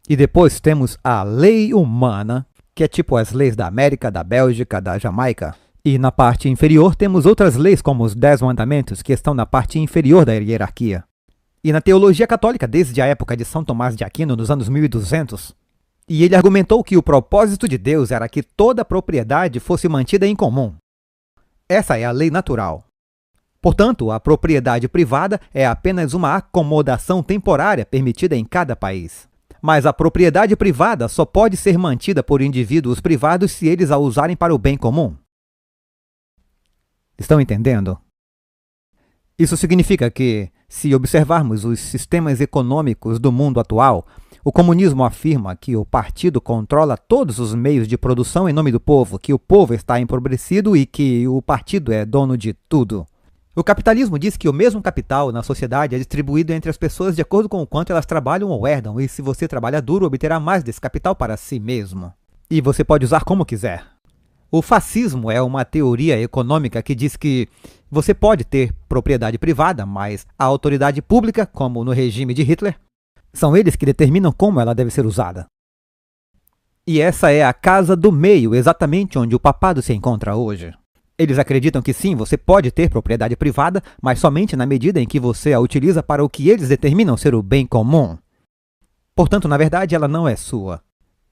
E depois temos a lei humana, que é tipo as leis da América, da Bélgica, da Jamaica. E na parte inferior temos outras leis, como os 10 mandamentos, que estão na parte inferior da hierarquia. E na teologia católica, desde a época de São Tomás de Aquino, nos anos 1200, e ele argumentou que o propósito de Deus era que toda a propriedade fosse mantida em comum. Essa é a lei natural. Portanto, a propriedade privada é apenas uma acomodação temporária permitida em cada país. Mas a propriedade privada só pode ser mantida por indivíduos privados se eles a usarem para o bem comum. Estão entendendo? Isso significa que, se observarmos os sistemas econômicos do mundo atual, o comunismo afirma que o partido controla todos os meios de produção em nome do povo, que o povo está empobrecido e que o partido é dono de tudo. O capitalismo diz que o mesmo capital na sociedade é distribuído entre as pessoas de acordo com o quanto elas trabalham ou herdam, e se você trabalha duro, obterá mais desse capital para si mesmo. E você pode usar como quiser. O fascismo é uma teoria econômica que diz que você pode ter propriedade privada, mas a autoridade pública, como no regime de Hitler, são eles que determinam como ela deve ser usada. E essa é a casa do meio, exatamente onde o papado se encontra hoje. Eles acreditam que sim, você pode ter propriedade privada, mas somente na medida em que você a utiliza para o que eles determinam ser o bem comum. Portanto, na verdade, ela não é sua.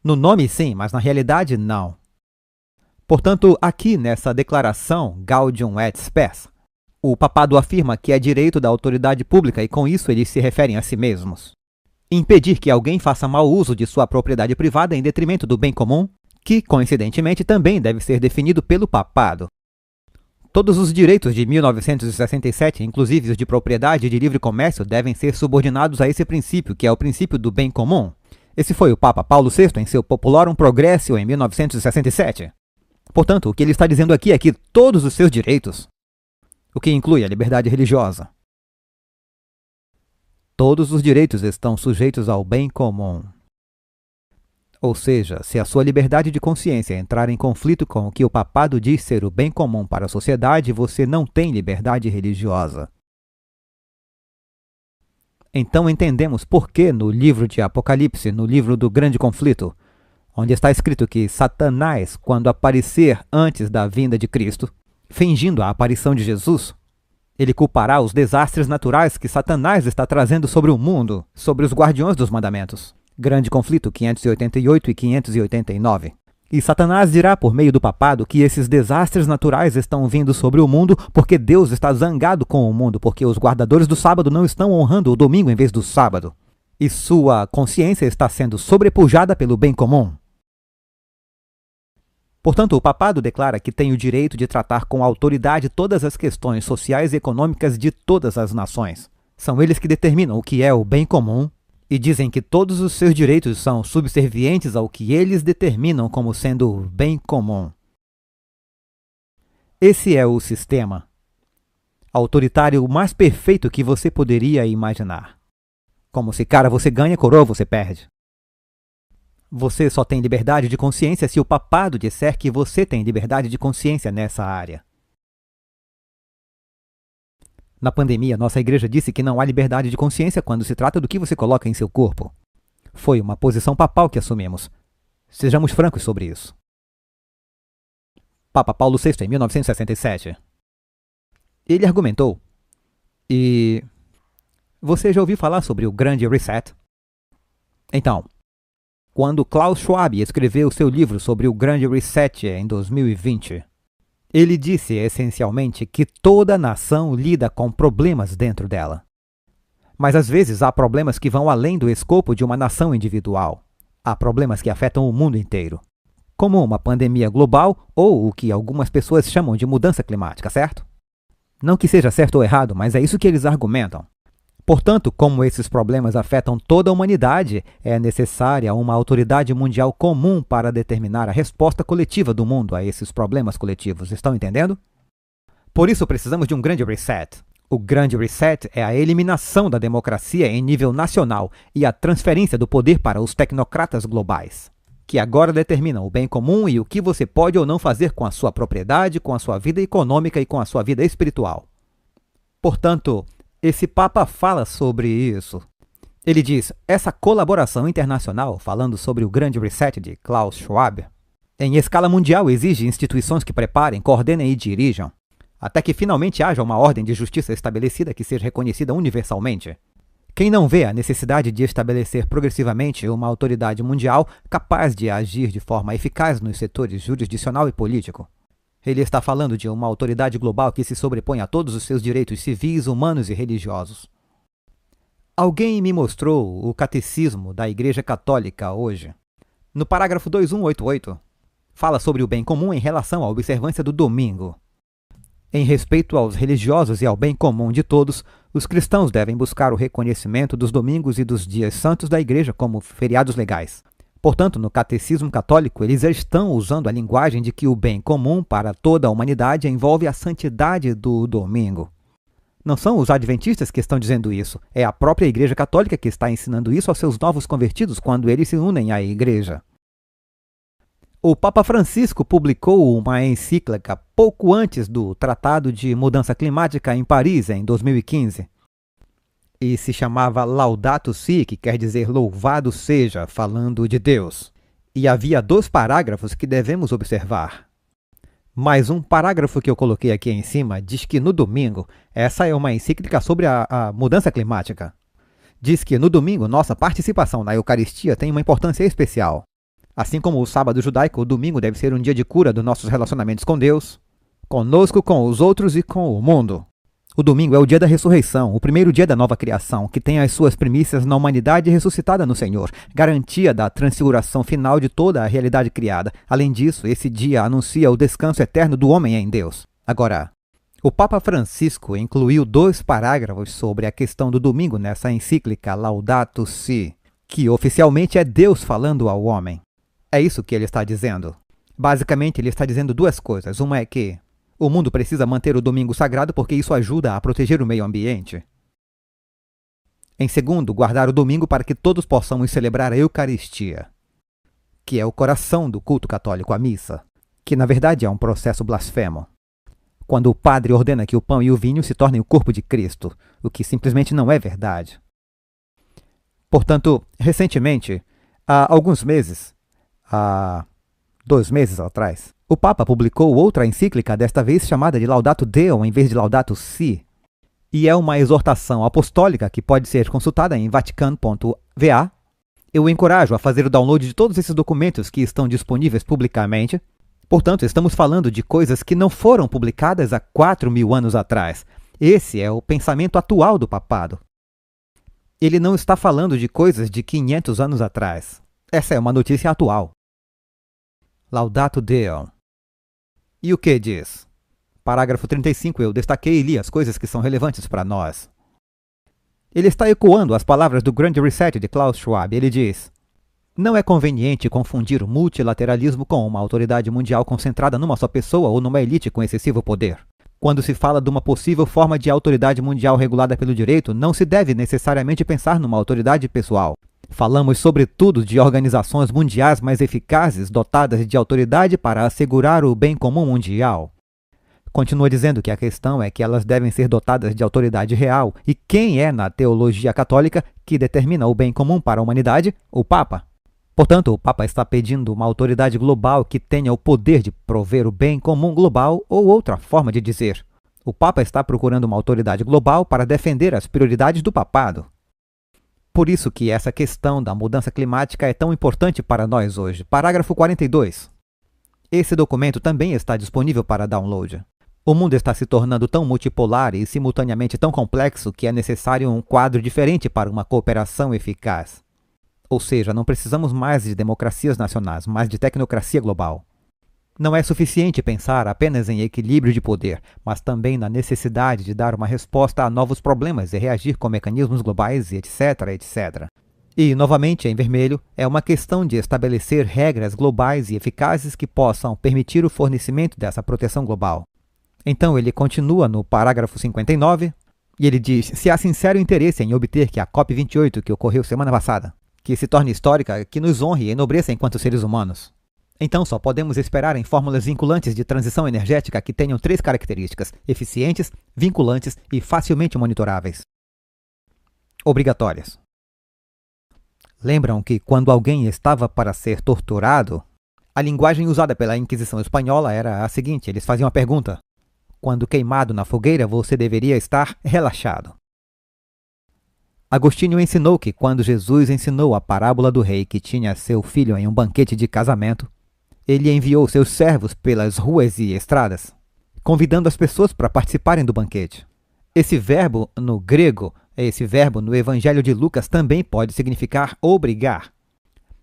No nome, sim, mas na realidade, não. Portanto, aqui nessa declaração Gaudium et Spes, o papado afirma que é direito da autoridade pública e com isso eles se referem a si mesmos. Impedir que alguém faça mau uso de sua propriedade privada em detrimento do bem comum, que, coincidentemente, também deve ser definido pelo papado. Todos os direitos de 1967, inclusive os de propriedade e de livre comércio, devem ser subordinados a esse princípio, que é o princípio do bem comum. Esse foi o Papa Paulo VI em seu Populorum Progressio em 1967. Portanto, o que ele está dizendo aqui é que todos os seus direitos, o que inclui a liberdade religiosa, todos os direitos estão sujeitos ao bem comum. Ou seja, se a sua liberdade de consciência entrar em conflito com o que o papado diz ser o bem comum para a sociedade, você não tem liberdade religiosa. Então entendemos por que no livro de Apocalipse, no livro do Grande Conflito, onde está escrito que Satanás, quando aparecer antes da vinda de Cristo, fingindo a aparição de Jesus, ele culpará os desastres naturais que Satanás está trazendo sobre o mundo, sobre os guardiões dos mandamentos. Grande Conflito 588 e 589. E Satanás dirá por meio do papado que esses desastres naturais estão vindo sobre o mundo porque Deus está zangado com o mundo, porque os guardadores do sábado não estão honrando o domingo em vez do sábado. E sua consciência está sendo sobrepujada pelo bem comum. Portanto, o papado declara que tem o direito de tratar com autoridade todas as questões sociais e econômicas de todas as nações. São eles que determinam o que é o bem comum e dizem que todos os seus direitos são subservientes ao que eles determinam como sendo o bem comum. Esse é o sistema autoritário mais perfeito que você poderia imaginar. Como se, cara, você ganha, coroa, você perde. Você só tem liberdade de consciência se o papado disser que você tem liberdade de consciência nessa área. Na pandemia, nossa igreja disse que não há liberdade de consciência quando se trata do que você coloca em seu corpo. Foi uma posição papal que assumimos. Sejamos francos sobre isso. Papa Paulo VI, em 1967. Ele argumentou, e você já ouviu falar sobre o Grande Reset? Então, quando Klaus Schwab escreveu seu livro sobre o Grande Reset em 2020, ele disse essencialmente que toda nação lida com problemas dentro dela. Mas às vezes há problemas que vão além do escopo de uma nação individual. Há problemas que afetam o mundo inteiro, como uma pandemia global ou o que algumas pessoas chamam de mudança climática, certo? Não que seja certo ou errado, mas é isso que eles argumentam. Portanto, como esses problemas afetam toda a humanidade, é necessária uma autoridade mundial comum para determinar a resposta coletiva do mundo a esses problemas coletivos. Estão entendendo? Por isso precisamos de um grande reset. O grande reset é a eliminação da democracia em nível nacional e a transferência do poder para os tecnocratas globais, que agora determinam o bem comum e o que você pode ou não fazer com a sua propriedade, com a sua vida econômica e com a sua vida espiritual. Portanto, esse Papa fala sobre isso. Ele diz, essa colaboração internacional, falando sobre o grande reset de Klaus Schwab, em escala mundial exige instituições que preparem, coordenem e dirijam, até que finalmente haja uma ordem de justiça estabelecida que seja reconhecida universalmente. Quem não vê a necessidade de estabelecer progressivamente uma autoridade mundial capaz de agir de forma eficaz nos setores jurisdicional e político? Ele está falando de uma autoridade global que se sobrepõe a todos os seus direitos civis, humanos e religiosos. Alguém me mostrou o catecismo da Igreja Católica hoje. No parágrafo 2188, fala sobre o bem comum em relação à observância do domingo. Em respeito aos religiosos e ao bem comum de todos, os cristãos devem buscar o reconhecimento dos domingos e dos dias santos da Igreja como feriados legais. Portanto, no Catecismo Católico, eles estão usando a linguagem de que o bem comum para toda a humanidade envolve a santidade do domingo. Não são os adventistas que estão dizendo isso, é a própria Igreja Católica que está ensinando isso aos seus novos convertidos quando eles se unem à Igreja. O Papa Francisco publicou uma encíclica pouco antes do Tratado de Mudança Climática em Paris, em 2015. E se chamava Laudato Si, que quer dizer louvado seja, falando de Deus. E havia 2 parágrafos que devemos observar. Mais um parágrafo que eu coloquei aqui em cima diz que no domingo, essa é uma encíclica sobre a mudança climática. Diz que no domingo nossa participação na Eucaristia tem uma importância especial. Assim como o sábado judaico, o domingo deve ser um dia de cura dos nossos relacionamentos com Deus, conosco, com os outros e com o mundo. O domingo é o dia da ressurreição, o primeiro dia da nova criação, que tem as suas primícias na humanidade ressuscitada no Senhor, garantia da transfiguração final de toda a realidade criada. Além disso, esse dia anuncia o descanso eterno do homem em Deus. Agora, o Papa Francisco incluiu 2 parágrafos sobre a questão do domingo nessa encíclica Laudato Si, que oficialmente é Deus falando ao homem. É isso que ele está dizendo. Basicamente, ele está dizendo 2 coisas. Uma é que o mundo precisa manter o domingo sagrado porque isso ajuda a proteger o meio ambiente. Em segundo, guardar o domingo para que todos possamos celebrar a Eucaristia, que é o coração do culto católico, a missa, que na verdade é um processo blasfemo. Quando o padre ordena que o pão e o vinho se tornem o corpo de Cristo, o que simplesmente não é verdade. Portanto, recentemente, há alguns meses, há 2 meses atrás, o Papa publicou outra encíclica, desta vez chamada de Laudato Deum em vez de Laudato Si, e é uma exortação apostólica que pode ser consultada em vatican.va. Eu o encorajo a fazer o download de todos esses documentos que estão disponíveis publicamente. Portanto, estamos falando de coisas que não foram publicadas há 4.000 anos atrás. Esse é o pensamento atual do papado. Ele não está falando de coisas de 500 anos atrás. Essa é uma notícia atual. Laudato Deum. E o que diz? Parágrafo 35, eu destaquei e li as coisas que são relevantes para nós. Ele está ecoando as palavras do Grand Reset de Klaus Schwab. Ele diz: não é conveniente confundir o multilateralismo com uma autoridade mundial concentrada numa só pessoa ou numa elite com excessivo poder. Quando se fala de uma possível forma de autoridade mundial regulada pelo direito, não se deve necessariamente pensar numa autoridade pessoal. Falamos sobretudo de organizações mundiais mais eficazes, dotadas de autoridade para assegurar o bem comum mundial. Continua dizendo que a questão é que elas devem ser dotadas de autoridade real. E quem é, na teologia católica, que determina o bem comum para a humanidade? O Papa. Portanto, o Papa está pedindo uma autoridade global que tenha o poder de prover o bem comum global, ou outra forma de dizer, o Papa está procurando uma autoridade global para defender as prioridades do papado. Por isso que essa questão da mudança climática é tão importante para nós hoje. Parágrafo 42. Esse documento também está disponível para download. O mundo está se tornando tão multipolar e simultaneamente tão complexo que é necessário um quadro diferente para uma cooperação eficaz. Ou seja, não precisamos mais de democracias nacionais, mas de tecnocracia global. Não é suficiente pensar apenas em equilíbrio de poder, mas também na necessidade de dar uma resposta a novos problemas e reagir com mecanismos globais, etc, etc. E, novamente, em vermelho, é uma questão de estabelecer regras globais e eficazes que possam permitir o fornecimento dessa proteção global. Então ele continua no parágrafo 59, e ele diz: se há sincero interesse em obter que a COP28, que ocorreu semana passada, que se torne histórica, que nos honre e enobreça enquanto seres humanos, então só podemos esperar em fórmulas vinculantes de transição energética que tenham 3 características: eficientes, vinculantes e facilmente monitoráveis. Obrigatórias. Lembram que quando alguém estava para ser torturado, a linguagem usada pela Inquisição Espanhola era a seguinte: eles faziam a pergunta: quando queimado na fogueira, você deveria estar relaxado. Agostinho ensinou que quando Jesus ensinou a parábola do rei que tinha seu filho em um banquete de casamento, ele enviou seus servos pelas ruas e estradas, convidando as pessoas para participarem do banquete. Esse verbo no grego, esse verbo no Evangelho de Lucas também pode significar obrigar.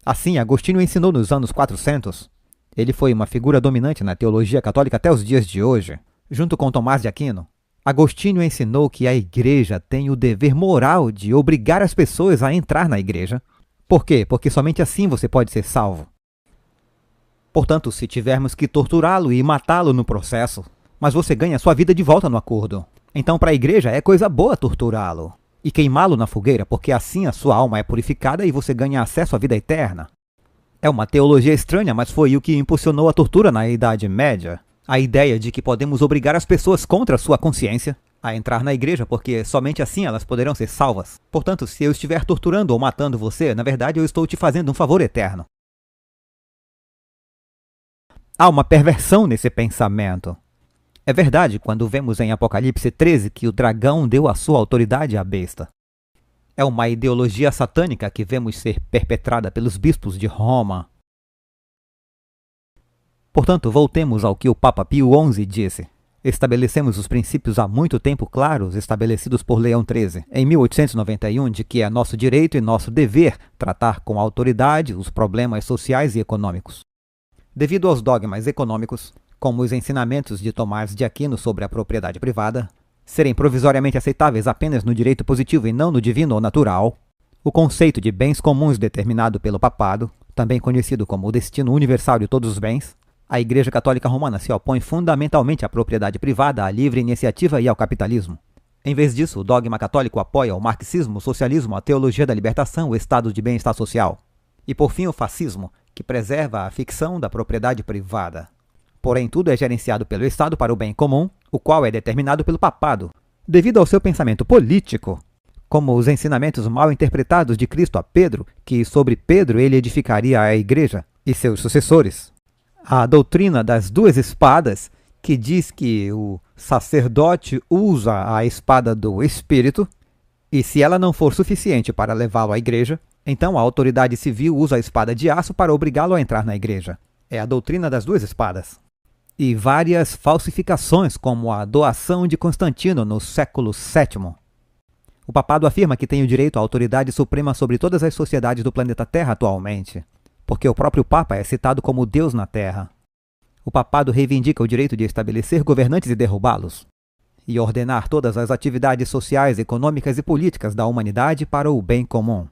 Assim, Agostinho ensinou nos anos 400. Ele foi uma figura dominante na teologia católica até os dias de hoje. Junto com Tomás de Aquino, Agostinho ensinou que a igreja tem o dever moral de obrigar as pessoas a entrar na igreja. Por quê? Porque somente assim você pode ser salvo. Portanto, se tivermos que torturá-lo e matá-lo no processo, mas você ganha sua vida de volta no acordo. Então, para a igreja, é coisa boa torturá-lo e queimá-lo na fogueira, porque assim a sua alma é purificada e você ganha acesso à vida eterna. É uma teologia estranha, mas foi o que impulsionou a tortura na Idade Média. A ideia de que podemos obrigar as pessoas contra a sua consciência a entrar na igreja, porque somente assim elas poderão ser salvas. Portanto, se eu estiver torturando ou matando você, na verdade eu estou te fazendo um favor eterno. Há uma perversão nesse pensamento. É verdade quando vemos em Apocalipse 13 que o dragão deu a sua autoridade à besta. É uma ideologia satânica que vemos ser perpetrada pelos bispos de Roma. Portanto, voltemos ao que o Papa Pio XI disse. Estabelecemos os princípios há muito tempo claros estabelecidos por Leão XIII, em 1891, de que é nosso direito e nosso dever tratar com autoridade os problemas sociais e econômicos. Devido aos dogmas econômicos, como os ensinamentos de Tomás de Aquino sobre a propriedade privada, serem provisoriamente aceitáveis apenas no direito positivo e não no divino ou natural, o conceito de bens comuns determinado pelo papado, também conhecido como o destino universal de todos os bens, a Igreja Católica Romana se opõe fundamentalmente à propriedade privada, à livre iniciativa e ao capitalismo. Em vez disso, o dogma católico apoia o marxismo, o socialismo, a teologia da libertação, o estado de bem-estar social. E, por fim, o fascismo, que preserva a ficção da propriedade privada. Porém, tudo é gerenciado pelo Estado para o bem comum, o qual é determinado pelo papado, devido ao seu pensamento político, como os ensinamentos mal interpretados de Cristo a Pedro, que sobre Pedro ele edificaria a igreja e seus sucessores. A doutrina das duas espadas, que diz que o sacerdote usa a espada do Espírito, e se ela não for suficiente para levá-lo à igreja, então a autoridade civil usa a espada de aço para obrigá-lo a entrar na igreja. É a doutrina das duas espadas. E várias falsificações, como a doação de Constantino no século VII. O papado afirma que tem o direito à autoridade suprema sobre todas as sociedades do planeta Terra atualmente, porque o próprio Papa é citado como Deus na Terra. O papado reivindica o direito de estabelecer governantes e derrubá-los, e ordenar todas as atividades sociais, econômicas e políticas da humanidade para o bem comum.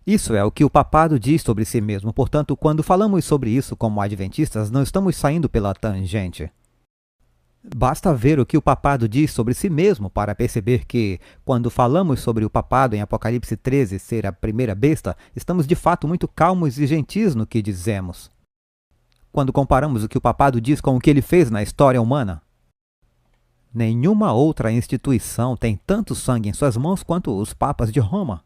Isso é o que o papado diz sobre si mesmo, portanto, quando falamos sobre isso como adventistas, não estamos saindo pela tangente. Basta ver o que o papado diz sobre si mesmo para perceber que, quando falamos sobre o papado em Apocalipse 13 ser a primeira besta, estamos de fato muito calmos e gentis no que dizemos. Quando comparamos o que o papado diz com o que ele fez na história humana, nenhuma outra instituição tem tanto sangue em suas mãos quanto os papas de Roma.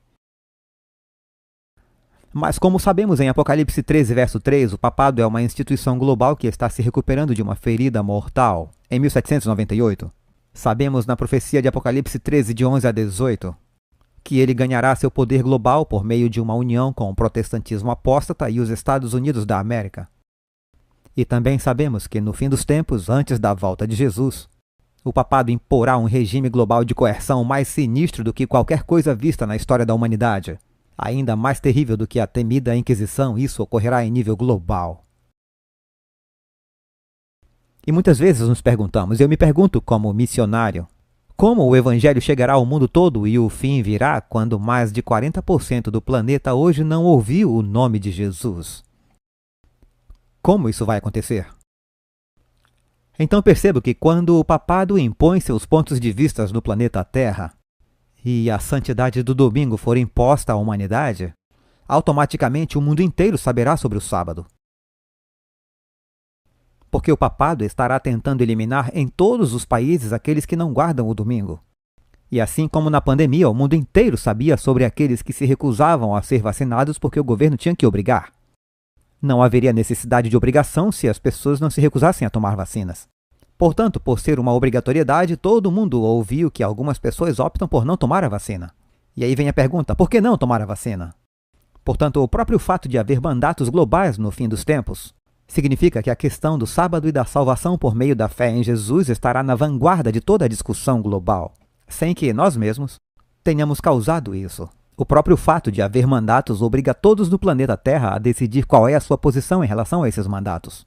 Mas como sabemos em Apocalipse 13, verso 3, o papado é uma instituição global que está se recuperando de uma ferida mortal. Em 1798, sabemos na profecia de Apocalipse 13, de 11 a 18, que ele ganhará seu poder global por meio de uma união com o protestantismo apóstata e os Estados Unidos da América. E também sabemos que no fim dos tempos, antes da volta de Jesus, o papado imporá um regime global de coerção mais sinistro do que qualquer coisa vista na história da humanidade. Ainda mais terrível do que a temida Inquisição, isso ocorrerá em nível global. E muitas vezes nos perguntamos, eu me pergunto como missionário, como o Evangelho chegará ao mundo todo e o fim virá quando mais de 40% do planeta hoje não ouviu o nome de Jesus? Como isso vai acontecer? Então percebo que quando o papado impõe seus pontos de vista no planeta Terra, e a santidade do domingo for imposta à humanidade, automaticamente o mundo inteiro saberá sobre o sábado. Porque o papado estará tentando eliminar em todos os países aqueles que não guardam o domingo. E assim como na pandemia, o mundo inteiro sabia sobre aqueles que se recusavam a ser vacinados porque o governo tinha que obrigar. Não haveria necessidade de obrigação se as pessoas não se recusassem a tomar vacinas. Portanto, por ser uma obrigatoriedade, todo mundo ouviu que algumas pessoas optam por não tomar a vacina. E aí vem a pergunta, por que não tomar a vacina? Portanto, o próprio fato de haver mandatos globais no fim dos tempos significa que a questão do sábado e da salvação por meio da fé em Jesus estará na vanguarda de toda a discussão global, sem que nós mesmos tenhamos causado isso. O próprio fato de haver mandatos obriga todos no planeta Terra a decidir qual é a sua posição em relação a esses mandatos.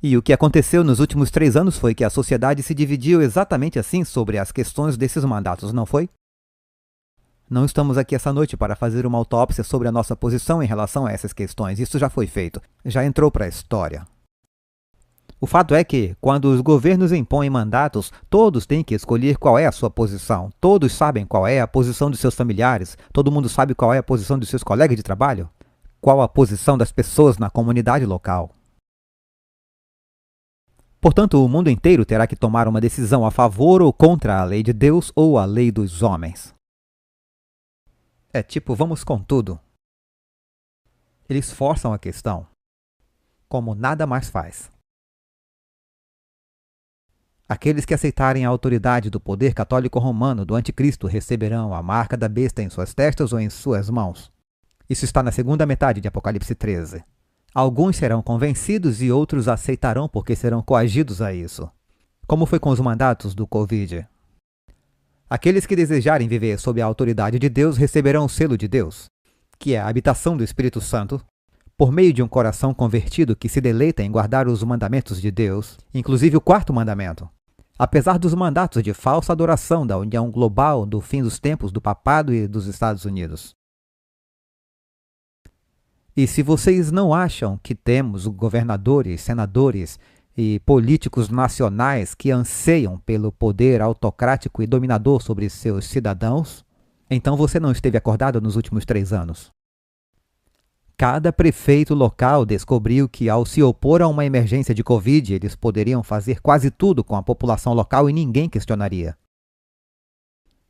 E o que aconteceu nos últimos 3 anos foi que a sociedade se dividiu exatamente assim sobre as questões desses mandatos, não foi? Não estamos aqui essa noite para fazer uma autópsia sobre a nossa posição em relação a essas questões. Isso já foi feito. Já entrou para a história. O fato é que, quando os governos impõem mandatos, todos têm que escolher qual é a sua posição. Todos sabem qual é a posição dos seus familiares. Todo mundo sabe qual é a posição dos seus colegas de trabalho. Qual a posição das pessoas na comunidade local. Portanto, o mundo inteiro terá que tomar uma decisão a favor ou contra a lei de Deus ou a lei dos homens. É tipo, vamos com tudo. Eles forçam a questão, como nada mais faz. Aqueles que aceitarem a autoridade do poder católico romano do anticristo receberão a marca da besta em suas testas ou em suas mãos. Isso está na segunda metade de Apocalipse 13. Alguns serão convencidos e outros aceitarão porque serão coagidos a isso. Como foi com os mandatos do Covid? Aqueles que desejarem viver sob a autoridade de Deus receberão o selo de Deus, que é a habitação do Espírito Santo, por meio de um coração convertido que se deleita em guardar os mandamentos de Deus, inclusive o 4º mandamento. Apesar dos mandatos de falsa adoração da União Global do fim dos tempos do Papado e dos Estados Unidos. E se vocês não acham que temos governadores, senadores e políticos nacionais que anseiam pelo poder autocrático e dominador sobre seus cidadãos, então você não esteve acordado nos últimos 3 anos. Cada prefeito local descobriu que, ao se opor a uma emergência de Covid, eles poderiam fazer quase tudo com a população local e ninguém questionaria.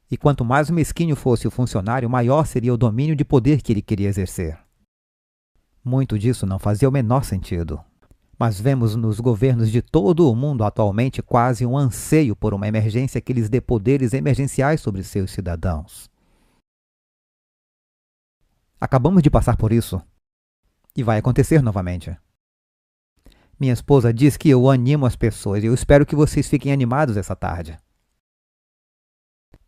E quanto mais mesquinho fosse o funcionário, maior seria o domínio de poder que ele queria exercer. Muito disso não fazia o menor sentido. Mas vemos nos governos de todo o mundo atualmente quase um anseio por uma emergência que lhes dê poderes emergenciais sobre seus cidadãos. Acabamos de passar por isso. E vai acontecer novamente. Minha esposa diz que eu animo as pessoas e eu espero que vocês fiquem animados essa tarde.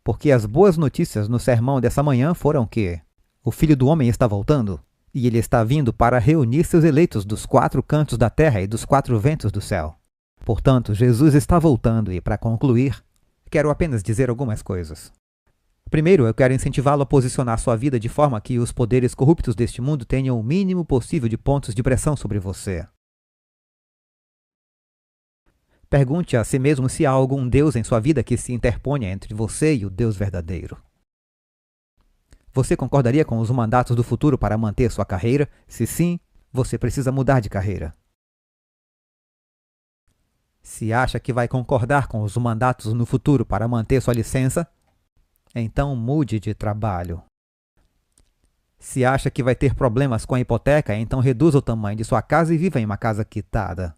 Porque as boas notícias no sermão dessa manhã foram que o Filho do Homem está voltando e ele está vindo para reunir seus eleitos dos 4 cantos da terra e dos 4 ventos do céu. Portanto, Jesus está voltando e, para concluir, quero apenas dizer algumas coisas. Primeiro, eu quero incentivá-lo a posicionar sua vida de forma que os poderes corruptos deste mundo tenham o mínimo possível de pontos de pressão sobre você. Pergunte a si mesmo se há algum Deus em sua vida que se interponha entre você e o Deus verdadeiro. Você concordaria com os mandatos do futuro para manter sua carreira? Se sim, você precisa mudar de carreira. Se acha que vai concordar com os mandatos no futuro para manter sua licença, então mude de trabalho. Se acha que vai ter problemas com a hipoteca, então reduza o tamanho de sua casa e viva em uma casa quitada.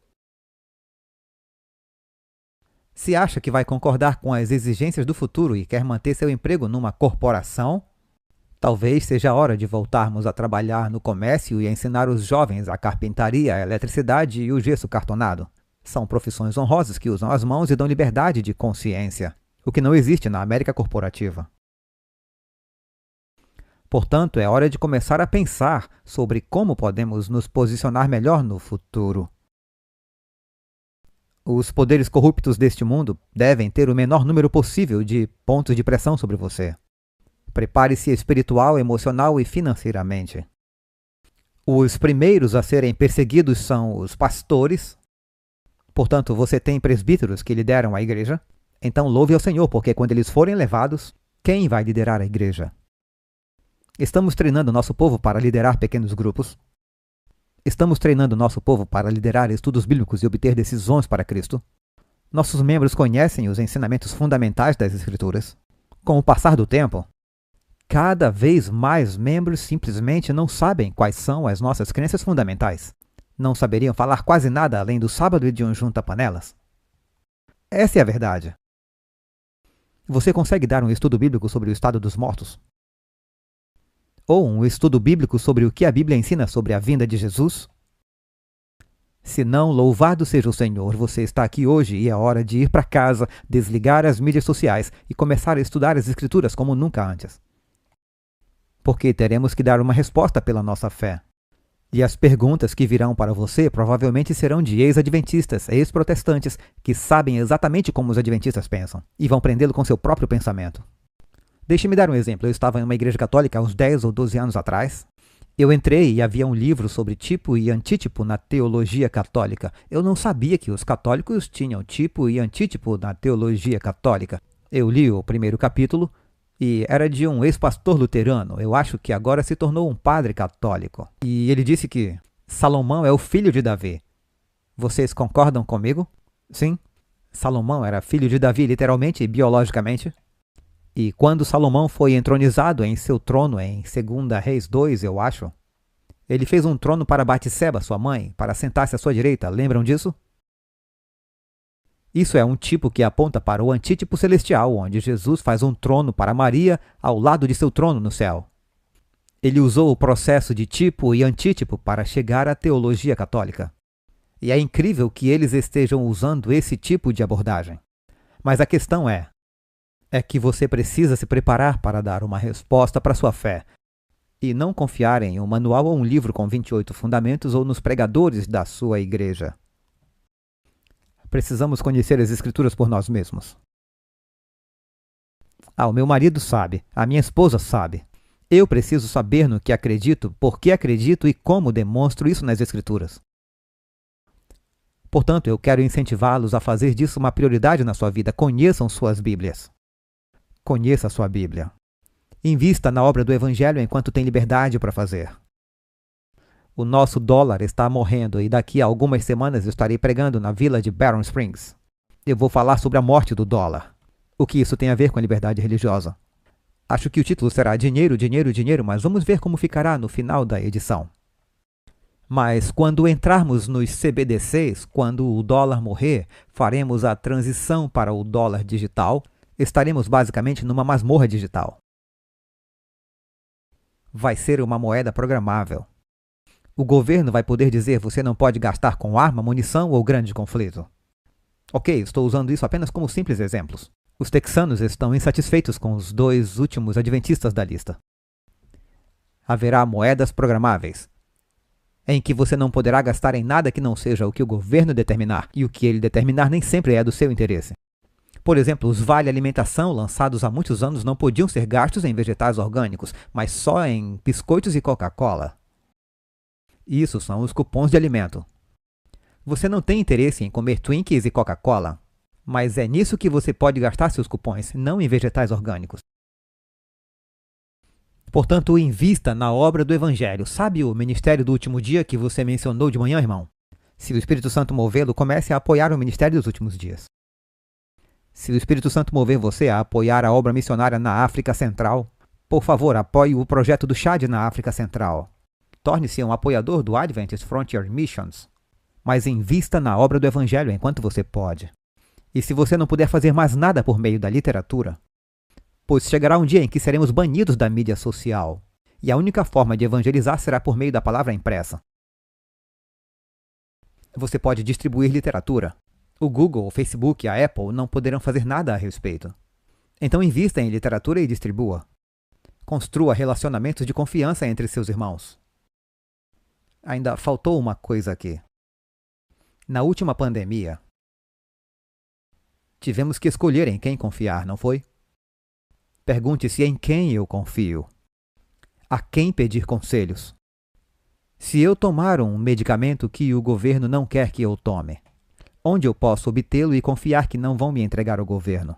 Se acha que vai concordar com as exigências do futuro e quer manter seu emprego numa corporação, talvez seja a hora de voltarmos a trabalhar no comércio e ensinar os jovens a carpintaria, a eletricidade e o gesso cartonado. São profissões honrosas que usam as mãos e dão liberdade de consciência, o que não existe na América corporativa. Portanto, é hora de começar a pensar sobre como podemos nos posicionar melhor no futuro. Os poderes corruptos deste mundo devem ter o menor número possível de pontos de pressão sobre você. Prepare-se espiritual, emocional e financeiramente. Os primeiros a serem perseguidos são os pastores. Portanto, você tem presbíteros que lideram a igreja. Então louve ao Senhor, porque quando eles forem levados, quem vai liderar a igreja? Estamos treinando nosso povo para liderar pequenos grupos. Estamos treinando nosso povo para liderar estudos bíblicos e obter decisões para Cristo. Nossos membros conhecem os ensinamentos fundamentais das Escrituras. Com o passar do tempo, cada vez mais membros simplesmente não sabem quais são as nossas crenças fundamentais. Não saberiam falar quase nada além do sábado e de um junta-panelas. Essa é a verdade. Você consegue dar um estudo bíblico sobre o estado dos mortos? Ou um estudo bíblico sobre o que a Bíblia ensina sobre a vinda de Jesus? Se não, louvado seja o Senhor, você está aqui hoje e é hora de ir para casa, desligar as mídias sociais e começar a estudar as Escrituras como nunca antes. Porque teremos que dar uma resposta pela nossa fé. E as perguntas que virão para você provavelmente serão de ex-adventistas, ex-protestantes, que sabem exatamente como os adventistas pensam, e vão prendê-lo com seu próprio pensamento. Deixe-me dar um exemplo. Eu estava em uma igreja católica há uns 10 ou 12 anos atrás. Eu entrei e havia um livro sobre tipo e antítipo na teologia católica. Eu não sabia que os católicos tinham tipo e antítipo na teologia católica. Eu li o primeiro capítulo e era de um ex-pastor luterano. Eu acho que agora se tornou um padre católico. E ele disse que Salomão é o filho de Davi. Vocês concordam comigo? Sim. Salomão era filho de Davi, literalmente e biologicamente. E quando Salomão foi entronizado em seu trono, em 2 Reis 2, eu acho, ele fez um trono para Batseba, sua mãe, para sentar-se à sua direita. Lembram disso? Isso é um tipo que aponta para o antítipo celestial, onde Jesus faz um trono para Maria ao lado de seu trono no céu. Ele usou o processo de tipo e antítipo para chegar à teologia católica. E é incrível que eles estejam usando esse tipo de abordagem. Mas a questão é que você precisa se preparar para dar uma resposta para sua fé e não confiar em um manual ou um livro com 28 fundamentos ou nos pregadores da sua igreja. Precisamos conhecer as Escrituras por nós mesmos. O meu marido sabe, a minha esposa sabe. Eu preciso saber no que acredito, por que acredito e como demonstro isso nas Escrituras. Portanto, eu quero incentivá-los a fazer disso uma prioridade na sua vida. Conheçam suas Bíblias. Conheça a sua Bíblia. Invista na obra do Evangelho enquanto tem liberdade para fazer. O nosso dólar está morrendo e daqui a algumas semanas eu estarei pregando na vila de Barron Springs. Eu vou falar sobre a morte do dólar. O que isso tem a ver com a liberdade religiosa? Acho que o título será Dinheiro, Dinheiro, Dinheiro, mas vamos ver como ficará no final da edição. Mas quando entrarmos nos CBDCs, quando o dólar morrer, faremos a transição para o dólar digital. Estaremos basicamente numa masmorra digital. Vai ser uma moeda programável. O governo vai poder dizer você não pode gastar com arma, munição ou grande conflito. Ok, estou usando isso apenas como simples exemplos. Os texanos estão insatisfeitos com os 2 últimos adventistas da lista. Haverá moedas programáveis, em que você não poderá gastar em nada que não seja o que o governo determinar, e o que ele determinar nem sempre é do seu interesse. Por exemplo, os vale-alimentação lançados há muitos anos não podiam ser gastos em vegetais orgânicos, mas só em biscoitos e Coca-Cola. Isso são os cupons de alimento. Você não tem interesse em comer Twinkies e Coca-Cola, mas é nisso que você pode gastar seus cupons, não em vegetais orgânicos. Portanto, invista na obra do Evangelho. Sabe o ministério do último dia que você mencionou de manhã, irmão? Se o Espírito Santo movê-lo, comece a apoiar o ministério dos últimos dias. Se o Espírito Santo mover você a apoiar a obra missionária na África Central, por favor, apoie o projeto do Chad na África Central. Torne-se um apoiador do Adventist Frontier Missions. Mas invista na obra do Evangelho enquanto você pode. E se você não puder fazer mais nada por meio da literatura, pois chegará um dia em que seremos banidos da mídia social, e a única forma de evangelizar será por meio da palavra impressa. Você pode distribuir literatura. O Google, o Facebook e a Apple não poderão fazer nada a respeito. Então invista em literatura e distribua. Construa relacionamentos de confiança entre seus irmãos. Ainda faltou uma coisa aqui. Na última pandemia, tivemos que escolher em quem confiar, não foi? Pergunte-se em quem eu confio. A quem pedir conselhos? Se eu tomar um medicamento que o governo não quer que eu tome, onde eu posso obtê-lo e confiar que não vão me entregar ao governo?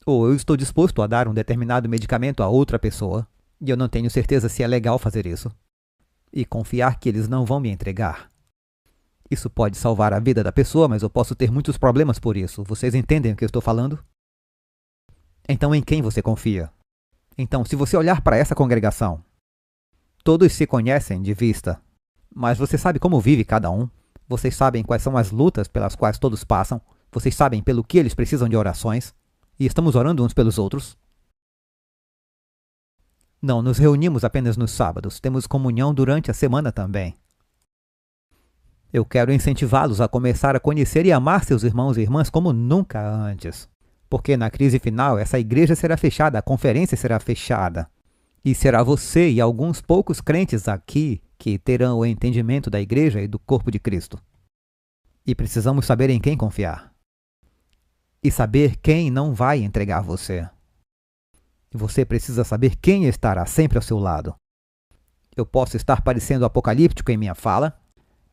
Ou eu estou disposto a dar um determinado medicamento a outra pessoa, e eu não tenho certeza se é legal fazer isso, e confiar que eles não vão me entregar. Isso pode salvar a vida da pessoa, mas eu posso ter muitos problemas por isso. Vocês entendem o que eu estou falando? Então, em quem você confia? Então, se você olhar para essa congregação, todos se conhecem de vista, mas você sabe como vive cada um. Vocês sabem quais são as lutas pelas quais todos passam. Vocês sabem pelo que eles precisam de orações. E estamos orando uns pelos outros. Não nos reunimos apenas nos sábados. Temos comunhão durante a semana também. Eu quero incentivá-los a começar a conhecer e amar seus irmãos e irmãs como nunca antes. Porque na crise final, essa igreja será fechada, a conferência será fechada. E será você e alguns poucos crentes aqui que terão o entendimento da igreja e do corpo de Cristo. E precisamos saber em quem confiar. E saber quem não vai entregar você. E você precisa saber quem estará sempre ao seu lado. Eu posso estar parecendo apocalíptico em minha fala,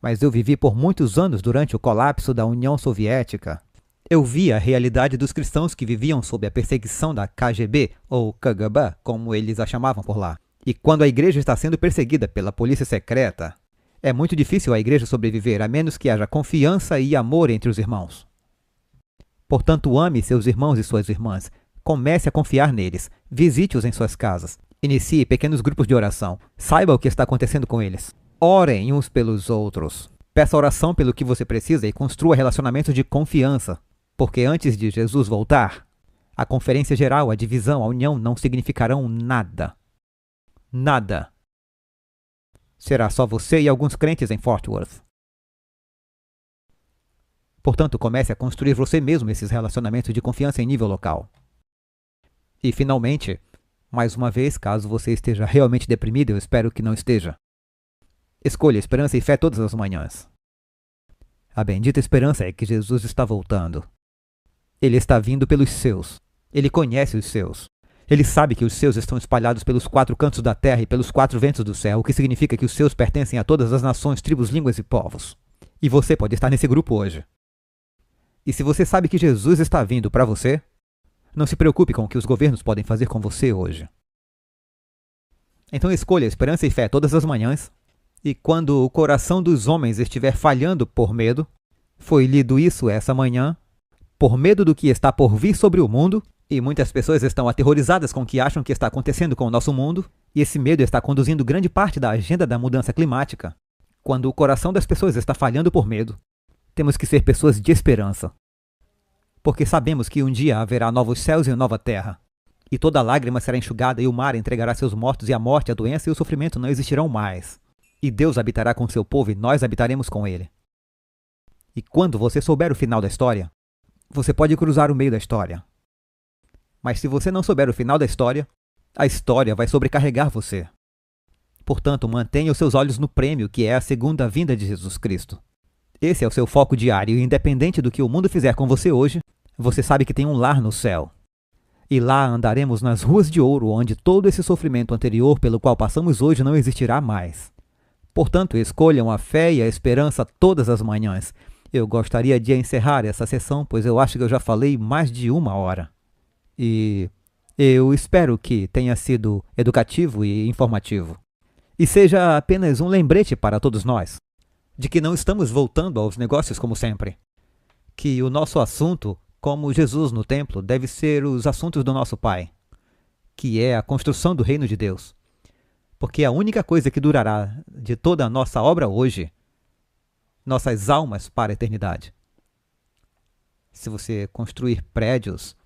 mas eu vivi por muitos anos durante o colapso da União Soviética. Eu vi a realidade dos cristãos que viviam sob a perseguição da KGB, ou KGB, como eles a chamavam por lá. E quando a igreja está sendo perseguida pela polícia secreta, é muito difícil a igreja sobreviver, a menos que haja confiança e amor entre os irmãos. Portanto, ame seus irmãos e suas irmãs. Comece a confiar neles. Visite-os em suas casas. Inicie pequenos grupos de oração. Saiba o que está acontecendo com eles. Orem uns pelos outros. Peça oração pelo que você precisa e construa relacionamentos de confiança. Porque antes de Jesus voltar, a conferência geral, a divisão, a união não significarão nada. Nada. Será só você e alguns crentes em Fort Worth. Portanto, comece a construir você mesmo esses relacionamentos de confiança em nível local. E, finalmente, mais uma vez, caso você esteja realmente deprimido, eu espero que não esteja. Escolha esperança e fé todas as manhãs. A bendita esperança é que Jesus está voltando. Ele está vindo pelos seus. Ele conhece os seus. Ele sabe que os seus estão espalhados pelos 4 cantos da terra e pelos 4 ventos do céu, o que significa que os seus pertencem a todas as nações, tribos, línguas e povos. E você pode estar nesse grupo hoje. E se você sabe que Jesus está vindo para você, não se preocupe com o que os governos podem fazer com você hoje. Então escolha esperança e fé todas as manhãs, e quando o coração dos homens estiver falhando por medo, foi lido isso essa manhã, por medo do que está por vir sobre o mundo, e muitas pessoas estão aterrorizadas com o que acham que está acontecendo com o nosso mundo, e esse medo está conduzindo grande parte da agenda da mudança climática. Quando o coração das pessoas está falhando por medo, temos que ser pessoas de esperança. Porque sabemos que um dia haverá novos céus e nova terra, e toda lágrima será enxugada e o mar entregará seus mortos e a morte, a doença e o sofrimento não existirão mais. E Deus habitará com seu povo e nós habitaremos com ele. E quando você souber o final da história, você pode cruzar o meio da história. Mas se você não souber o final da história, a história vai sobrecarregar você. Portanto, mantenha os seus olhos no prêmio, que é a segunda vinda de Jesus Cristo. Esse é o seu foco diário, e independente do que o mundo fizer com você hoje, você sabe que tem um lar no céu. E lá andaremos nas ruas de ouro, onde todo esse sofrimento anterior pelo qual passamos hoje não existirá mais. Portanto, escolham a fé e a esperança todas as manhãs. Eu gostaria de encerrar essa sessão, pois eu acho que eu já falei mais de 1 hora. E eu espero que tenha sido educativo e informativo. E seja apenas um lembrete para todos nós, de que não estamos voltando aos negócios como sempre. Que o nosso assunto, como Jesus no templo, deve ser os assuntos do nosso Pai, que é a construção do reino de Deus. Porque a única coisa que durará de toda a nossa obra hoje, nossas almas para a eternidade. Se você construir prédios,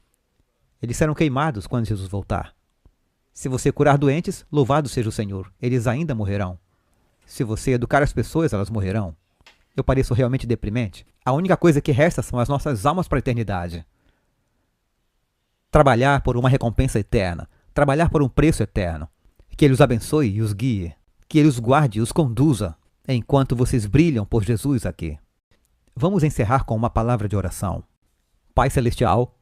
eles serão queimados quando Jesus voltar. Se você curar doentes, louvado seja o Senhor, eles ainda morrerão. Se você educar as pessoas, elas morrerão. Eu pareço realmente deprimente. A única coisa que resta são as nossas almas para a eternidade. Trabalhar por uma recompensa eterna. Trabalhar por um preço eterno. Que Ele os abençoe e os guie. Que Ele os guarde e os conduza, enquanto vocês brilham por Jesus aqui. Vamos encerrar com uma palavra de oração. Pai Celestial,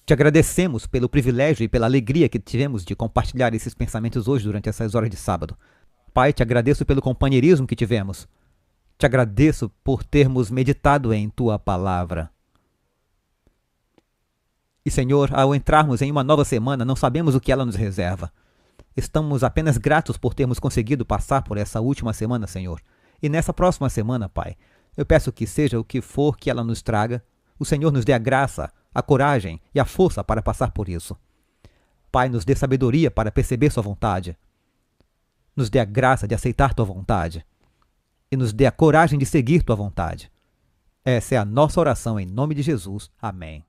te agradecemos pelo privilégio e pela alegria que tivemos de compartilhar esses pensamentos hoje durante essas horas de sábado. Pai, te agradeço pelo companheirismo que tivemos. Te agradeço por termos meditado em Tua palavra. E, Senhor, ao entrarmos em uma nova semana, não sabemos o que ela nos reserva. Estamos apenas gratos por termos conseguido passar por essa última semana, Senhor. E nessa próxima semana, Pai, eu peço que seja o que for que ela nos traga, o Senhor nos dê a graça, a coragem e a força para passar por isso. Pai, nos dê sabedoria para perceber Sua vontade. Nos dê a graça de aceitar Tua vontade. E nos dê a coragem de seguir Tua vontade. Essa é a nossa oração em nome de Jesus. Amém.